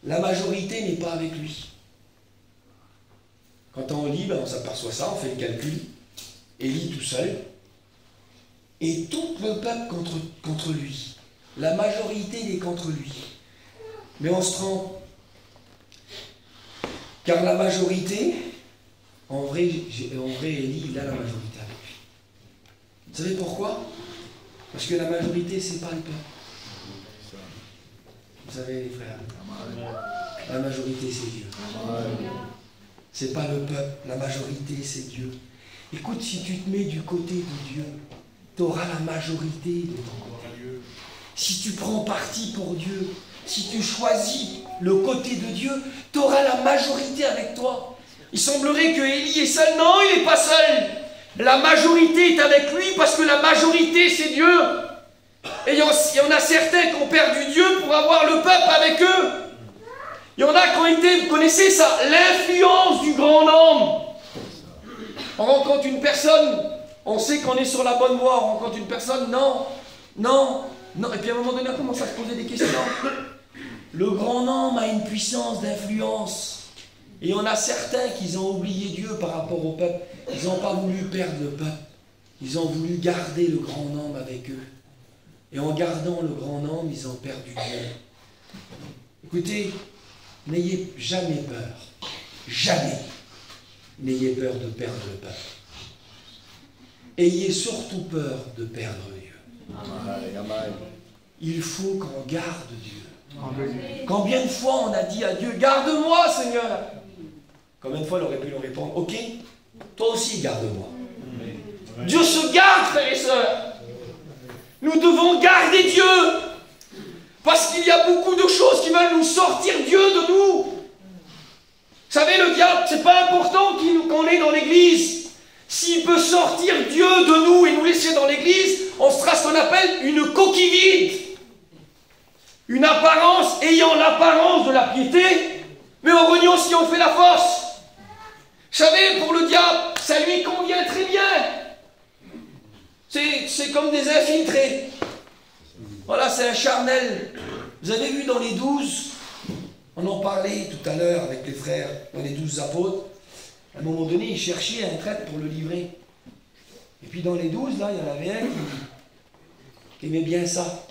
La majorité n'est pas avec lui. Quand on lit, ben, on s'aperçoit ça, on fait le calcul. Élie tout seul. Et tout le peuple contre lui. La majorité est contre lui. Mais on se trompe. Car la majorité, en vrai, Élie, il a la majorité avec lui. Vous savez pourquoi? Parce que la majorité, c'est pas le peuple. Vous savez, les frères, la majorité, c'est Dieu. C'est pas le peuple, la majorité, c'est Dieu. Écoute, si tu te mets du côté de Dieu, tu auras la majorité de ton côté. Si tu prends parti pour Dieu, si tu choisis le côté de Dieu, tu auras la majorité avec toi. Il semblerait que Élie est seul. Non, il n'est pas seul. La majorité est avec lui parce que la majorité, c'est Dieu. Et il y en a certains qui ont perdu Dieu pour avoir le peuple avec eux. Il y en a qui ont été, vous connaissez ça, l'influence du grand nombre. On rencontre une personne, on sait qu'on est sur la bonne voie. On rencontre une personne, non. Et puis à un moment donné, on commence à se poser des questions. Le grand nombre a une puissance d'influence. Et il y en a certains qui ont oublié Dieu par rapport au peuple. Ils n'ont pas voulu perdre le peuple. Ils ont voulu garder le grand nombre avec eux. Et en gardant le grand nombre, ils ont perdu Dieu. Écoutez, n'ayez jamais peur. Jamais. N'ayez peur de perdre le peuple. Ayez surtout peur de perdre Dieu. Il faut qu'on garde Dieu. Combien de fois on a dit à Dieu, garde-moi Seigneur? Combien de fois il aurait pu lui répondre, ok, toi aussi garde-moi. Dieu se garde, frères et sœurs. Nous devons garder Dieu. Parce qu'il y a beaucoup de choses qui veulent nous sortir Dieu de nous. Vous savez, le diable, c'est pas important qu'on est dans l'église. S'il peut sortir Dieu de nous et nous laisser dans l'église, on sera ce qu'on appelle une coquille vide. Une apparence ayant l'apparence de la piété, mais en reniant si on fait la force. Vous savez, pour le diable, ça lui convient très bien. C'est comme des infiltrés. Voilà, c'est un charnel. Vous avez vu dans les 12, on en parlait tout à l'heure avec les frères, dans les 12 apôtres. À un moment donné, ils cherchaient un traître pour le livrer. Et puis dans les 12, là, il y en avait un qui aimait bien ça.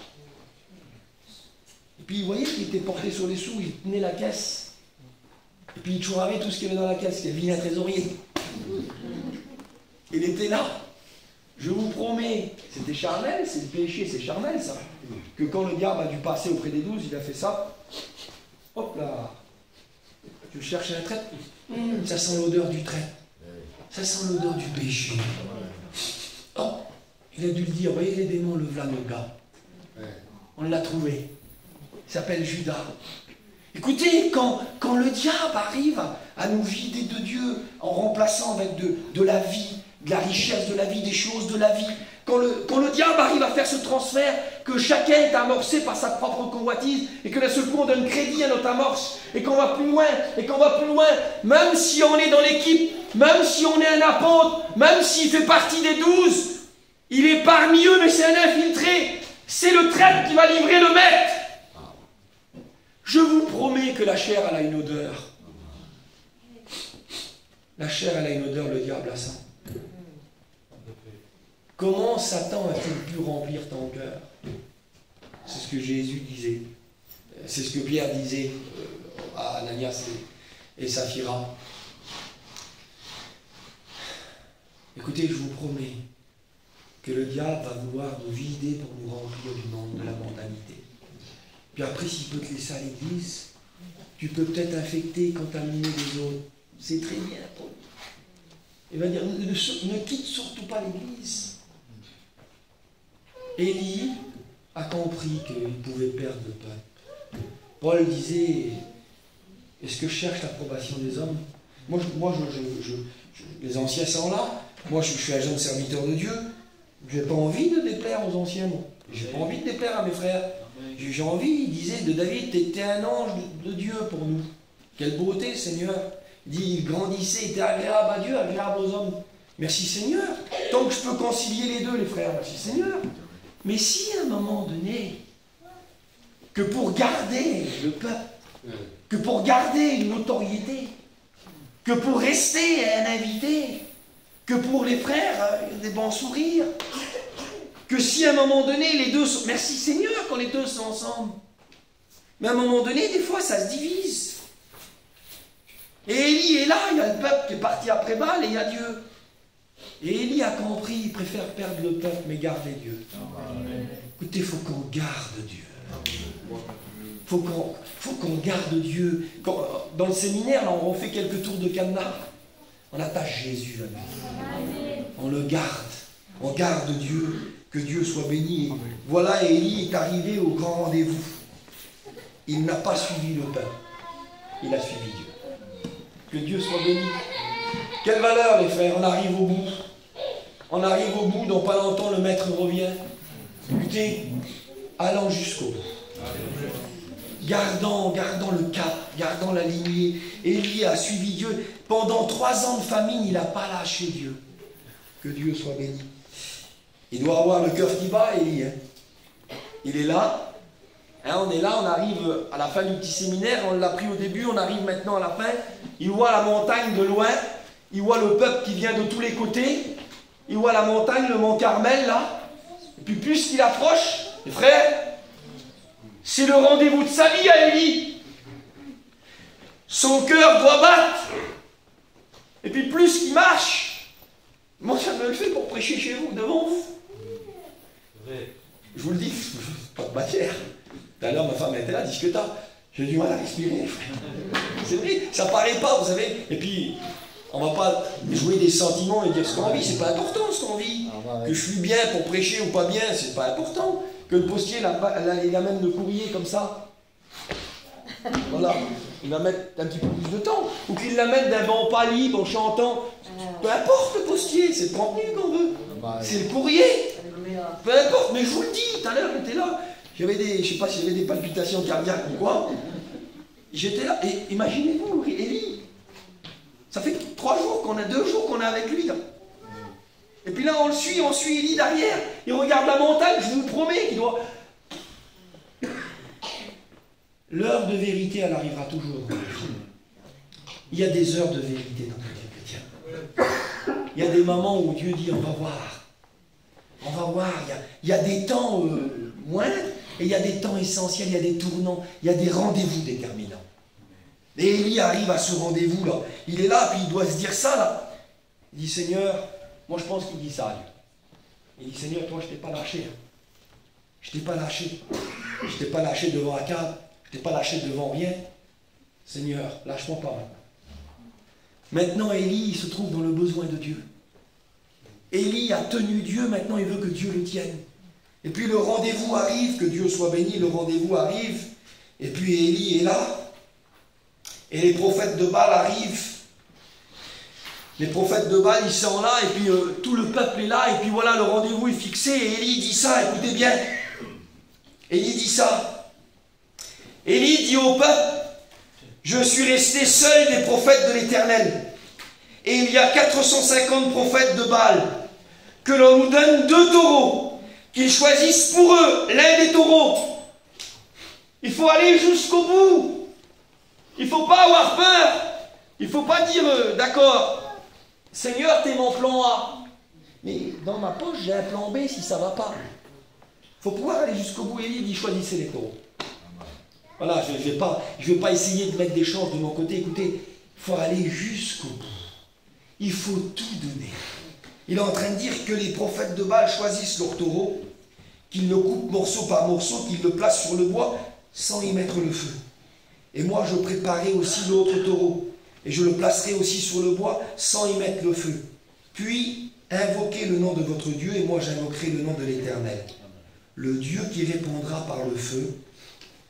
Et puis, vous voyez qu'il était porté sur les sous, il tenait la caisse. Et puis, il chouravait tout ce qu'il y avait dans la caisse, il y avait un trésorier. Il était là. Je vous promets, c'était charnel, c'est le péché, c'est charnel ça. Que quand le diable a dû passer auprès des 12, il a fait ça. Hop là. Tu cherches un traître, ça sent l'odeur du traître. Ça sent l'odeur du péché. Oh, il a dû le dire, voyez les démons, le voilà le gars. On l'a trouvé. Il s'appelle Judas. Écoutez, quand le diable arrive à nous vider de Dieu, en remplaçant avec de la vie, de la richesse de la vie, des choses de la vie, quand le diable arrive à faire ce transfert, que chacun est amorcé par sa propre convoitise, et que d'un seul coup on donne crédit à notre amorce, et qu'on va plus loin, même si on est dans l'équipe, même si on est un apôtre, même s'il fait partie des 12, il est parmi eux, mais c'est un infiltré. C'est le traître qui va livrer le maître. Je vous promets que la chair, elle a une odeur. La chair, elle a une odeur, le diable a ça. Comment Satan a-t-il pu remplir ton cœur? C'est ce que Jésus disait. C'est ce que Pierre disait à Ananias et Saphira. Écoutez, je vous promets que le diable va vouloir nous vider pour nous remplir du monde, de la mondanité. Puis après, s'il peut te laisser à l'église, tu peux peut-être infecter, contaminer les autres. C'est très bien, Paul. Il va dire, ne quitte surtout pas l'église. Élie a compris qu'il pouvait perdre le peuple. Paul disait, est-ce que je cherche l'approbation des hommes? Les anciens sont là. Moi, je suis un jeune serviteur de Dieu. Je n'ai pas envie de déplaire aux anciens, moi. Je n'ai pas envie de déplaire à mes frères. J'ai envie, il disait de David, tu étais un ange de Dieu pour nous. Quelle beauté, Seigneur. Il dit, il grandissait, il était agréable à Dieu, agréable aux hommes. Merci, Seigneur. Tant que je peux concilier les deux, les frères, merci, Seigneur. Mais si à un moment donné, que pour garder le peuple, que pour garder une notoriété, que pour rester un invité, que pour les frères, des bons sourires, que si à un moment donné, les deux sont... Merci Seigneur quand les deux sont ensemble. Mais à un moment donné, des fois, ça se divise. Et Élie est là, il y a le peuple qui est parti après Baal et il y a Dieu. Et Élie a compris, il préfère perdre le peuple, mais garder Dieu. Écoutez, il faut qu'on garde Dieu. Faut qu'on garde Dieu. Dans le séminaire, là, on fait quelques tours de cadenas. On attache Jésus à nous. On le garde. On garde Dieu. Que Dieu soit béni. Voilà, Élie est arrivé au grand rendez-vous. Il n'a pas suivi le peuple. Il a suivi Dieu. Que Dieu soit béni. Quelle valeur, les frères. On arrive au bout. On arrive au bout. Dans pas longtemps, le maître revient. Écoutez, allons jusqu'au bout. Gardons le cap, gardons la lignée. Élie a suivi Dieu. Pendant 3 ans de famine, il n'a pas lâché Dieu. Que Dieu soit béni. Il doit avoir le cœur qui bat, Élie. Il est là. On est là, on arrive à la fin du petit séminaire. On l'a pris au début, on arrive maintenant à la fin. Il voit la montagne de loin. Il voit le peuple qui vient de tous les côtés. Il voit la montagne, le mont Carmel, là. Et puis plus qu'il approche, les frères, c'est le rendez-vous de sa vie à Élie. Son cœur doit battre. Et puis plus qu'il marche, moi ça me le fait pour prêcher chez vous, devant vous. Je vous le dis, pas de matière. Tout à l'heure, ma femme était là, discutant. J'ai du mal à respirer. C'est vrai, ça paraît pas, vous savez. Et puis, on va pas jouer des sentiments et dire ce qu'on vit. C'est pas important ce qu'on vit. Que je suis bien pour prêcher ou pas bien, c'est pas important. Que le postier, il amène le courrier comme ça. Voilà. Il va mettre un petit peu plus de temps. Ou qu'il l'amène d'un vent pas libre en chantant. Peu importe le postier, c'est le contenu qu'on veut. C'est le courrier. Peu importe, mais je vous le dis, tout à l'heure j'étais là. J'avais des, je sais pas si j'avais des palpitations cardiaques ou quoi. J'étais là, et imaginez-vous, Élie. Ça fait 3 jours qu'on a, 2 jours qu'on est avec lui là. Et puis là on suit Élie derrière. Il regarde la montagne, je vous promets qu'il doit... L'heure de vérité, elle arrivera toujours. Il y a des heures de vérité dans la vie chrétienne. Il y a des moments où Dieu dit on va voir. On va voir, il y a des temps moindres et il y a des temps essentiels, il y a des tournants, il y a des rendez-vous déterminants. Et Élie arrive à ce rendez-vous là. Il est là, puis il doit se dire ça là. Il dit Seigneur, moi je pense qu'il dit ça à Dieu. Il dit Seigneur, toi je t'ai pas lâché. Je t'ai pas lâché. Je t'ai pas lâché devant Akab. Je t'ai pas lâché devant rien. Seigneur, lâche-moi pas maintenant. Maintenant Élie il se trouve dans le besoin de Dieu. Élie a tenu Dieu, maintenant il veut que Dieu le tienne. Et puis le rendez-vous arrive, que Dieu soit béni, le rendez-vous arrive. Et puis Élie est là, Et les prophètes de Baal arrivent. Les prophètes de Baal, ils sont là, et puis tout le peuple est là, et puis voilà, le rendez-vous est fixé, et Élie dit ça, écoutez bien. Élie dit ça. Élie dit au peuple, je suis resté seul des prophètes de l'Éternel, et il y a 450 prophètes de Baal, que l'on nous donne 2 taureaux, qu'ils choisissent pour eux l'un des taureaux. Il faut aller jusqu'au bout. Il ne faut pas avoir peur. Il ne faut pas dire, d'accord, Seigneur, t'es mon plan A. Mais dans ma poche, j'ai un plan B si ça ne va pas. Il faut pouvoir aller jusqu'au bout. Élie dit, choisissez les taureaux. Voilà, je ne vais pas essayer de mettre des chances de mon côté. Écoutez, il faut aller jusqu'au bout. Il faut tout donner. Il est en train de dire que les prophètes de Baal choisissent leur taureau, qu'ils le coupent morceau par morceau, qu'ils le placent sur le bois sans y mettre le feu. Et moi, je préparerai aussi l'autre taureau, et je le placerai aussi sur le bois sans y mettre le feu. Puis, invoquez le nom de votre Dieu, et moi j'invoquerai le nom de l'Éternel. Le Dieu qui répondra par le feu,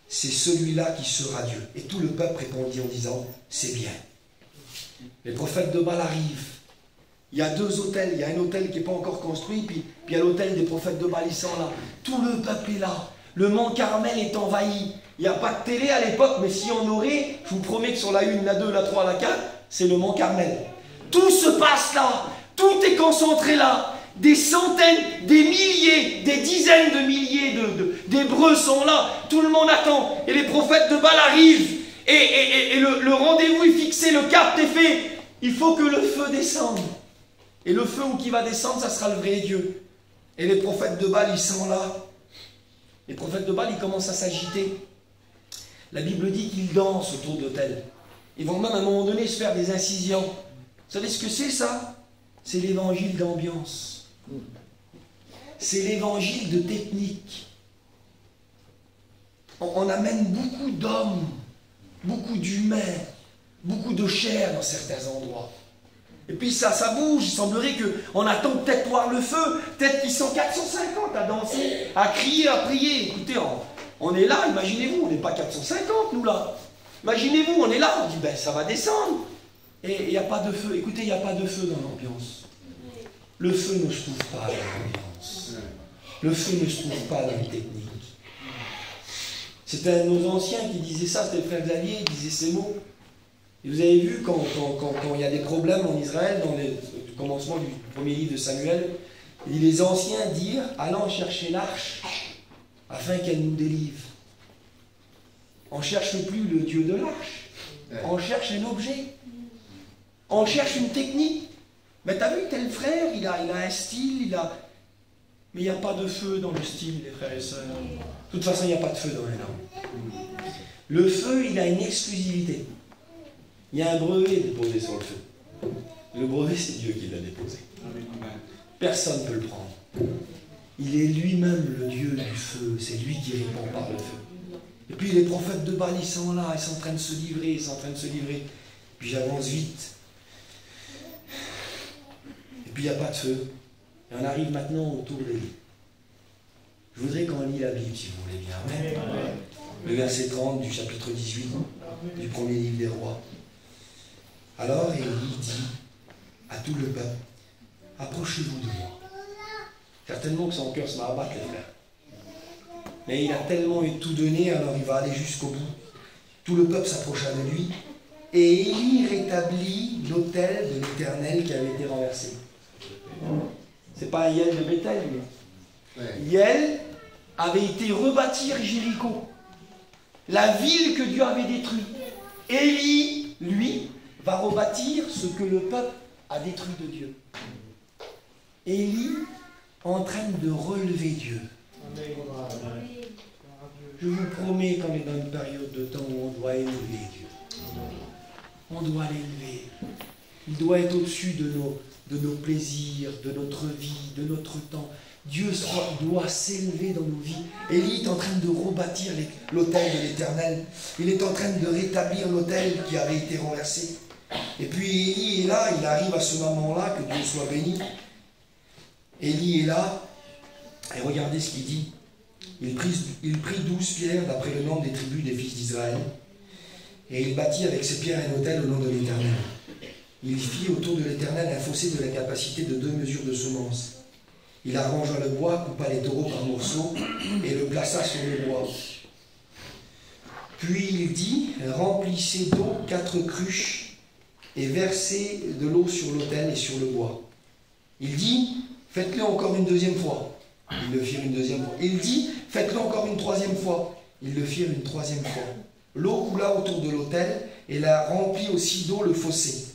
c'est celui-là qui sera Dieu. Et tout le peuple répondit en disant, c'est bien. Les prophètes de Baal arrivent. Il y a 2 autels. Il y a un autel qui n'est pas encore construit, puis il y a l'autel des prophètes de Baal, ils sont là. Tout le peuple est là. Le mont Carmel est envahi. Il n'y a pas de télé à l'époque, mais si on aurait, je vous promets que sur la 1, la 2, la 3, la 4, c'est le mont Carmel. Tout se passe là. Tout est concentré là. Des centaines, des milliers, des dizaines de milliers d'Hébreux sont là. Tout le monde attend. Et les prophètes de Baal arrivent. Et le rendez-vous est fixé, le cap est fait. Il faut que le feu descende. Et le feu qui va descendre, ça sera le vrai Dieu. Et les prophètes de Baal, ils sont là. Les prophètes de Baal, ils commencent à s'agiter. La Bible dit qu'ils dansent autour de l'autel. Ils vont même à un moment donné se faire des incisions. Vous savez ce que c'est ça? C'est l'évangile d'ambiance. C'est l'évangile de technique. On amène beaucoup d'hommes, beaucoup d'humains, beaucoup de chair dans certains endroits. Et puis ça bouge, il semblerait qu'on attend peut-être voir le feu, peut-être qu'ils sont 450 à danser, à crier, à prier. Écoutez, on est là, imaginez-vous, on n'est pas 450 nous là. Imaginez-vous, on est là, on dit ben ça va descendre. Et il n'y a pas de feu, écoutez, il n'y a pas de feu dans l'ambiance. Le feu ne se trouve pas dans l'ambiance. Le feu ne se trouve pas dans les techniques. C'était un de nos anciens qui disait ça, c'était le frère Xavier, il disait ces mots. Et vous avez vu, quand il y a des problèmes en Israël, dans le commencement du premier livre de Samuel, les anciens dirent, allons chercher l'arche, afin qu'elle nous délivre. On ne cherche plus le Dieu de l'arche, on cherche un objet, on cherche une technique. Mais t'as vu, tel frère, il a un style, mais il n'y a pas de feu dans le style, les frères et sœurs. De toute façon, il n'y a pas de feu dans les langues. Le feu, il a une exclusivité. Il y a un brevet déposé sur le feu. Le brevet, c'est Dieu qui l'a déposé. Personne ne peut le prendre. Il est lui-même le Dieu du feu. C'est lui qui répond par le feu. Et puis les prophètes de Baal, ils sont là, ils sont en train de se livrer, ils sont en train de se livrer. Puis j'avance vite. Et puis il n'y a pas de feu. Et on arrive maintenant autour des lits. Je voudrais qu'on lit la Bible, si vous voulez bien. Amen. Le verset 30 du chapitre 18 du premier livre des rois. Alors Élie dit à tout le peuple, approchez-vous de moi. Certainement que son cœur se met à battre, les frères. Mais il a tellement tout donné, alors il va aller jusqu'au bout. Tout le peuple s'approcha de lui, et Élie rétablit l'autel de l'Éternel qui avait été renversé. C'est pas un Yel de Bethel, mais Yel avait été rebâtir Jéricho, la ville que Dieu avait détruite. Élie, lui, va rebâtir ce que le peuple a détruit de Dieu. Élie en train de relever Dieu. Je vous promets qu'on est dans une période de temps où on doit élever Dieu. On doit l'élever. Il doit être au-dessus de nos plaisirs, de notre vie, de notre temps. Dieu doit s'élever dans nos vies. Élie est en train de rebâtir l'autel de l'Éternel. Il est en train de rétablir l'autel qui avait été renversé. Et puis Élie est là, il arrive à ce moment-là, que Dieu soit béni. Élie est là, et regardez ce qu'il dit. Il prit 12 pierres d'après le nombre des tribus des fils d'Israël. Et il bâtit avec ses pierres un autel au nom de l'Éternel. Il fit autour de l'Éternel un fossé de la capacité de 2 mesures de semences. Il arrangea le bois, coupa les taureaux par morceaux et le plaça sur le bois. Puis il dit, remplissez d'eau 4 cruches et versez de l'eau sur l'autel et sur le bois. Il dit, faites-le encore une 2e fois. Ils le firent une 2e fois. Il dit, faites-le encore une 3e fois. Ils le firent une 3e fois. L'eau coula autour de l'autel et la remplit aussi d'eau le fossé.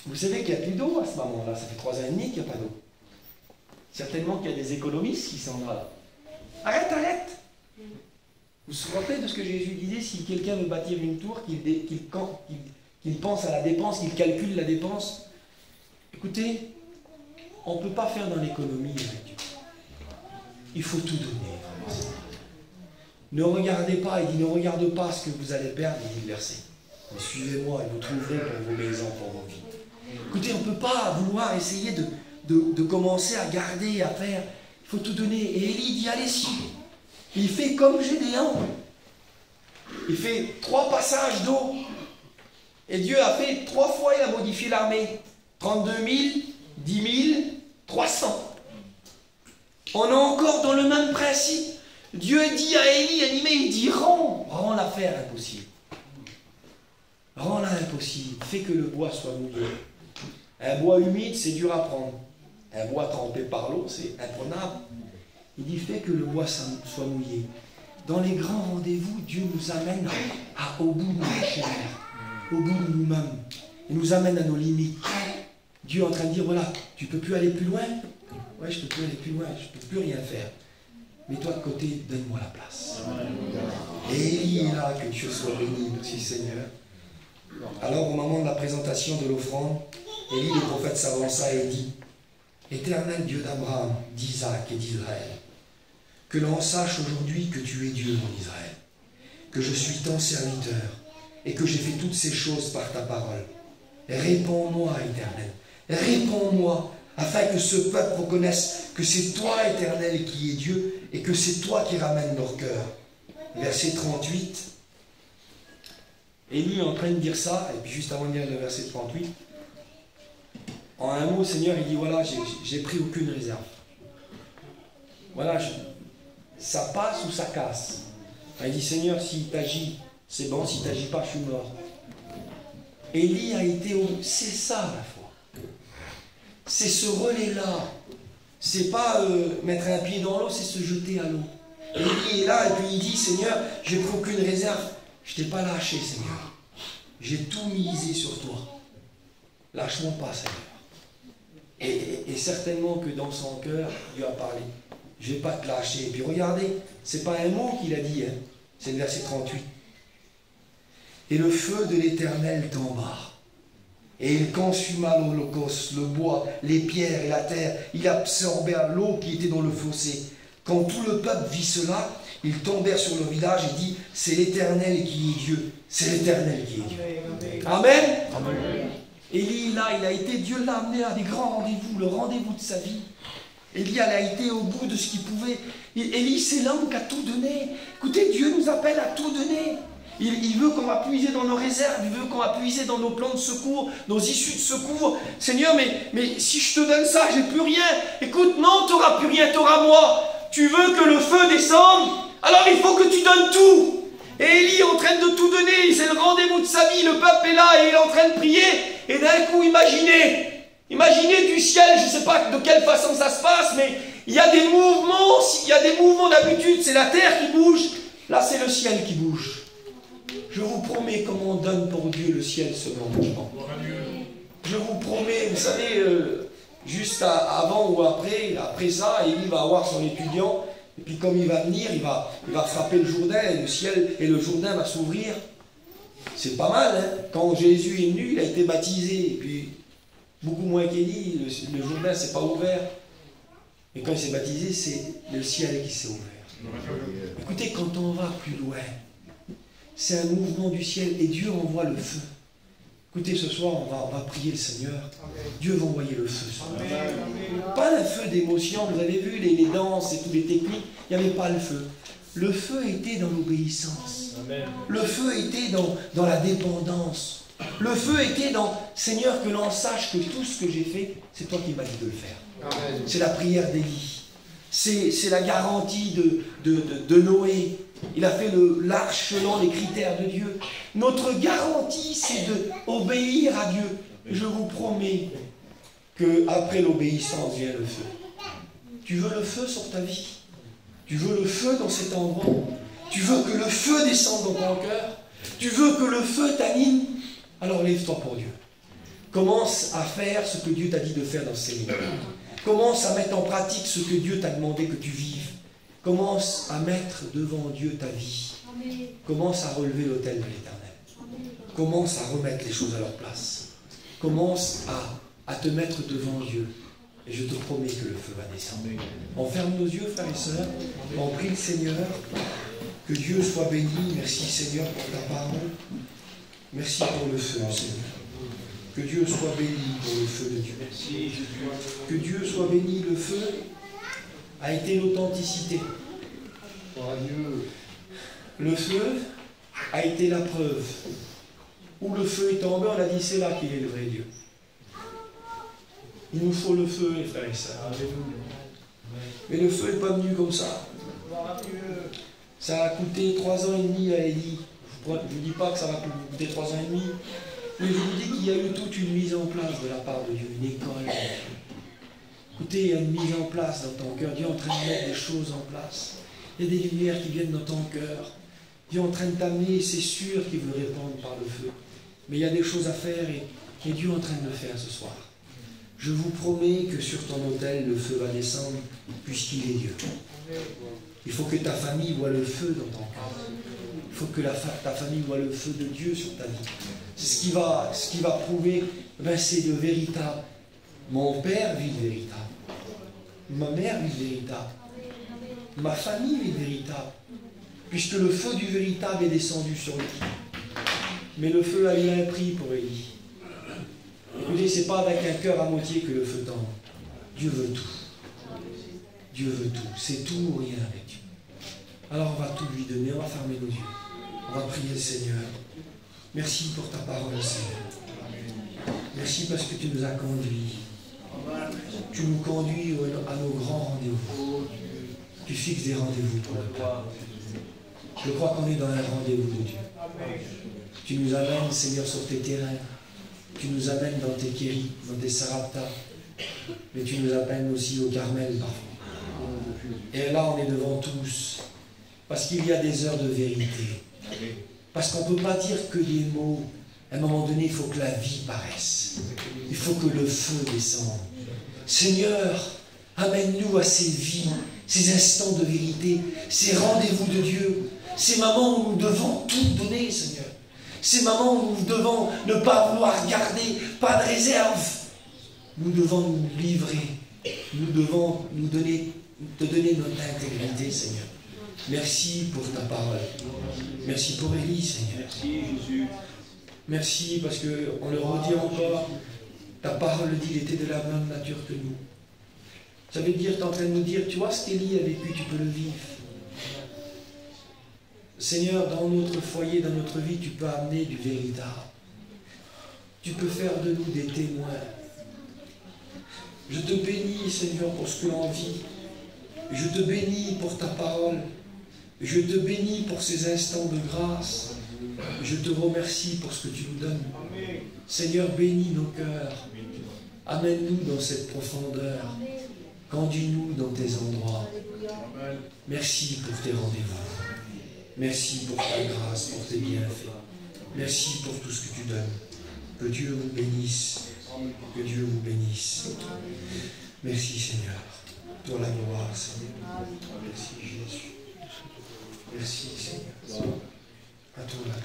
Vous savez qu'il n'y a plus d'eau à ce moment-là. Ça fait 3 ans et demi qu'il n'y a pas d'eau. Certainement qu'il y a des économistes qui sont là. Arrête, arrête! Vous vous rappelez de ce que Jésus disait, si quelqu'un veut bâtir une tour, qu'il pense à la dépense, qu'il calcule la dépense. Écoutez, on ne peut pas faire dans l'économie avec Dieu. Il faut tout donner. Ne regardez pas, il dit, ne regardez pas ce que vous allez perdre, il dit le verset. Mais suivez-moi et vous trouverez pour vos maisons, pour vos vies. Écoutez, on ne peut pas vouloir essayer de commencer à garder, à faire. Il faut tout donner. Et Élie dit, allez-y. Il fait comme Gédéon. Il fait 3 passages d'eau. Et Dieu a fait 3 fois, il a modifié l'armée. 32 000, 10 000, 300. On est encore dans le même principe. Dieu dit à Élie, animé, il dit, rends l'affaire impossible. Rends-la impossible. Fais que le bois soit mouillé. Un bois humide, c'est dur à prendre. Un bois trempé par l'eau, c'est imprenable. Il dit, fais que le bois soit mouillé. Dans les grands rendez-vous, Dieu nous amène au bout de nos chair, au bout de nous-mêmes. Il nous amène à nos limites. Dieu est en train de dire, voilà, tu ne peux plus aller plus loin. Ouais, je ne peux plus aller plus loin, je ne peux plus rien faire. Mets-toi de côté, donne-moi la place. Et Élie est là, que Dieu soit béni. Merci Seigneur. Alors, au moment de la présentation de l'offrande, Élie le prophète s'avança et dit, Éternel Dieu d'Abraham, d'Isaac et d'Israël, que l'on sache aujourd'hui que tu es Dieu en Israël, que je suis ton serviteur et que j'ai fait toutes ces choses par ta parole. Réponds-moi, Éternel, réponds-moi, afin que ce peuple reconnaisse que c'est toi, Éternel, qui es Dieu et que c'est toi qui ramènes leur cœur. Verset 38. Élie est en train de dire ça, et puis juste avant de lire le verset 38, en un mot, Seigneur, il dit, voilà, j'ai pris aucune réserve. Voilà, ça passe ou ça casse. Il dit, Seigneur, s'il t'agit, c'est bon, s'il t'agit pas, je suis mort. Élie a été c'est ça la foi. C'est ce relais-là. C'est pas mettre un pied dans l'eau, c'est se jeter à l'eau. Élie est là, et puis il dit, Seigneur, j'ai pris aucune réserve. Je t'ai pas lâché, Seigneur. J'ai tout misé sur toi. Lâche-moi pas, Seigneur. Et certainement que dans son cœur, Dieu a parlé. Je ne vais pas te lâcher. Et puis regardez, ce n'est pas un mot qu'il a dit, hein. C'est le verset 38. Et le feu de l'Éternel tomba. Et il consuma l'holocauste, le bois, les pierres et la terre. Il absorba l'eau qui était dans le fossé. Quand tout le peuple vit cela, ils tombèrent sur le village et dit, c'est l'Éternel qui est Dieu. C'est l'Éternel qui est Dieu. Amen. Amen. Élie, là, il a été, Dieu l'a amené à des grands rendez-vous, le rendez-vous de sa vie. Élie, elle a été au bout de ce qu'il pouvait. Élie, c'est l'homme qui a tout donné. Écoutez, Dieu nous appelle à tout donner. Il veut qu'on va puiser dans nos réserves, il veut qu'on va puiser dans nos plans de secours, nos issues de secours. Seigneur, mais si je te donne ça, j'ai plus rien. Écoute, non, tu n'auras plus rien, tu auras moi. Tu veux que le feu descende, alors il faut que tu donnes tout. Et Élie est en train de tout donner, c'est le rendez-vous de sa vie, le peuple est là et il est en train de prier. Et d'un coup, imaginez du ciel, je ne sais pas de quelle façon ça se passe, mais il y a des mouvements d'habitude, c'est la terre qui bouge, là c'est le ciel qui bouge. Je vous promets, comme on donne pour Dieu, le ciel se bouge. Je vous promets, vous savez, juste avant ou après ça, Élie va avoir son étudiant, et puis comme il va venir, il va frapper le Jourdain, et le ciel et le Jourdain va s'ouvrir. C'est pas mal, hein. Quand Jésus est venu, il a été baptisé, et puis beaucoup moins qu'Élie, le Jourdain ne s'est pas ouvert. Et quand il s'est baptisé, c'est le ciel qui s'est ouvert. Écoutez, quand on va plus loin, c'est un mouvement du ciel, et Dieu envoie le feu. Écoutez, ce soir, on va prier le Seigneur. Dieu va envoyer le feu. Pas un feu d'émotion, vous avez vu les danses et toutes les techniques, il n'y avait pas le feu. Le feu était dans l'obéissance. Le feu était dans la dépendance. Le feu était dans, Seigneur, que l'on sache que tout ce que j'ai fait, c'est toi qui m'as dit de le faire. Amen. C'est la prière d'Élie. C'est la garantie de Noé. Il a fait l'arche selon les critères de Dieu. Notre garantie, c'est d'obéir à Dieu. Je vous promets qu'après l'obéissance vient le feu. Tu veux le feu sur ta vie? Tu veux le feu dans cet endroit? Tu veux que le feu descende dans ton cœur? Tu veux que le feu t'anime? Alors lève-toi pour Dieu. Commence à faire ce que Dieu t'a dit de faire dans ces minutes. Commence à mettre en pratique ce que Dieu t'a demandé que tu vives. Commence à mettre devant Dieu ta vie. Commence à relever l'autel de l'Éternel. Commence à remettre les choses à leur place. Commence à te mettre devant Dieu. Et je te promets que le feu va descendre. On ferme nos yeux, frères et sœurs. On prie le Seigneur. Que Dieu soit béni. Merci Seigneur pour ta parole. Merci pour le feu, Seigneur. Que Dieu soit béni pour le feu de Dieu. Que Dieu soit béni. Le feu a été l'authenticité. Le feu a été la preuve. Où le feu est tombé, on a dit c'est là qu'il est le vrai Dieu. Il nous faut le feu, les frères et sœurs. Mais le feu n'est pas venu comme ça. Ça a coûté 3 ans et demi à Élie. Je ne vous dis pas que ça va coûter 3 ans et demi. Mais je vous dis qu'il y a eu toute une mise en place de la part de Dieu, une école. Écoutez, il y a une mise en place dans ton cœur. Dieu est en train de mettre des choses en place. Il y a des lumières qui viennent dans ton cœur. Dieu est en train de t'amener, c'est sûr qu'il veut répondre par le feu. Mais il y a des choses à faire et Dieu est en train de le faire ce soir. Je vous promets que sur ton autel, le feu va descendre puisqu'il est Dieu. Il faut que ta famille voit le feu dans ton cœur. Il faut que ta famille voit le feu de Dieu sur ta vie. C'est ce qui va prouver, c'est le véritable. Mon père vit le véritable. Ma mère vit le véritable. Ma famille vit le véritable. Puisque le feu du véritable est descendu sur lui. Mais le feu a eu un prix pour Élie. Écoutez, ce n'est pas avec un cœur à moitié que le feu tombe. Dieu veut tout. Dieu veut tout. C'est tout ou rien avec Dieu. Alors on va tout lui donner, on va fermer nos yeux. On va prier le Seigneur. Merci pour ta parole, Seigneur. Merci parce que tu nous as conduits. Tu nous conduis à nos grands rendez-vous. Tu fixes des rendez-vous pour le peuple. Je crois qu'on est dans un rendez-vous de Dieu. Tu nous amènes, Seigneur, sur tes terrains. Tu nous amènes dans tes kéris, dans tes saraptas. Mais tu nous amènes aussi au Carmel parfois. Et là, on est devant tous. Parce qu'il y a des heures de vérité. Parce qu'on ne peut pas dire que des mots. À un moment donné, il faut que la vie paraisse. Il faut que le feu descende. Seigneur, amène-nous à ces vies, ces instants de vérité, ces rendez-vous de Dieu, ces moments où nous devons tout donner, Seigneur. Ces moments où nous devons ne pas vouloir garder, pas de réserve. Nous devons nous livrer. Nous devons te donner notre intégrité, Seigneur. Merci pour ta parole. Merci pour Élie, Seigneur. Merci, Jésus. Merci parce qu'on le redit encore. Ta parole dit, il était de la même nature que nous. Ça veut dire, tu es en train de nous dire, tu vois ce qu'Élie a vécu, tu peux le vivre. Seigneur, dans notre foyer, dans notre vie, tu peux amener du véritable. Tu peux faire de nous des témoins. Je te bénis, Seigneur, pour ce que l'on vit. Je te bénis pour ta parole. Je te bénis pour ces instants de grâce. Je te remercie pour ce que tu nous donnes. Seigneur, bénis nos cœurs. Amène-nous dans cette profondeur. Conduis-nous dans tes endroits. Merci pour tes rendez-vous. Merci pour ta grâce, pour tes bienfaits. Merci pour tout ce que tu donnes. Que Dieu vous bénisse. Que Dieu vous bénisse. Merci Seigneur. Pour la gloire, Seigneur. Merci Jésus. Merci Seigneur. À toi la gloire.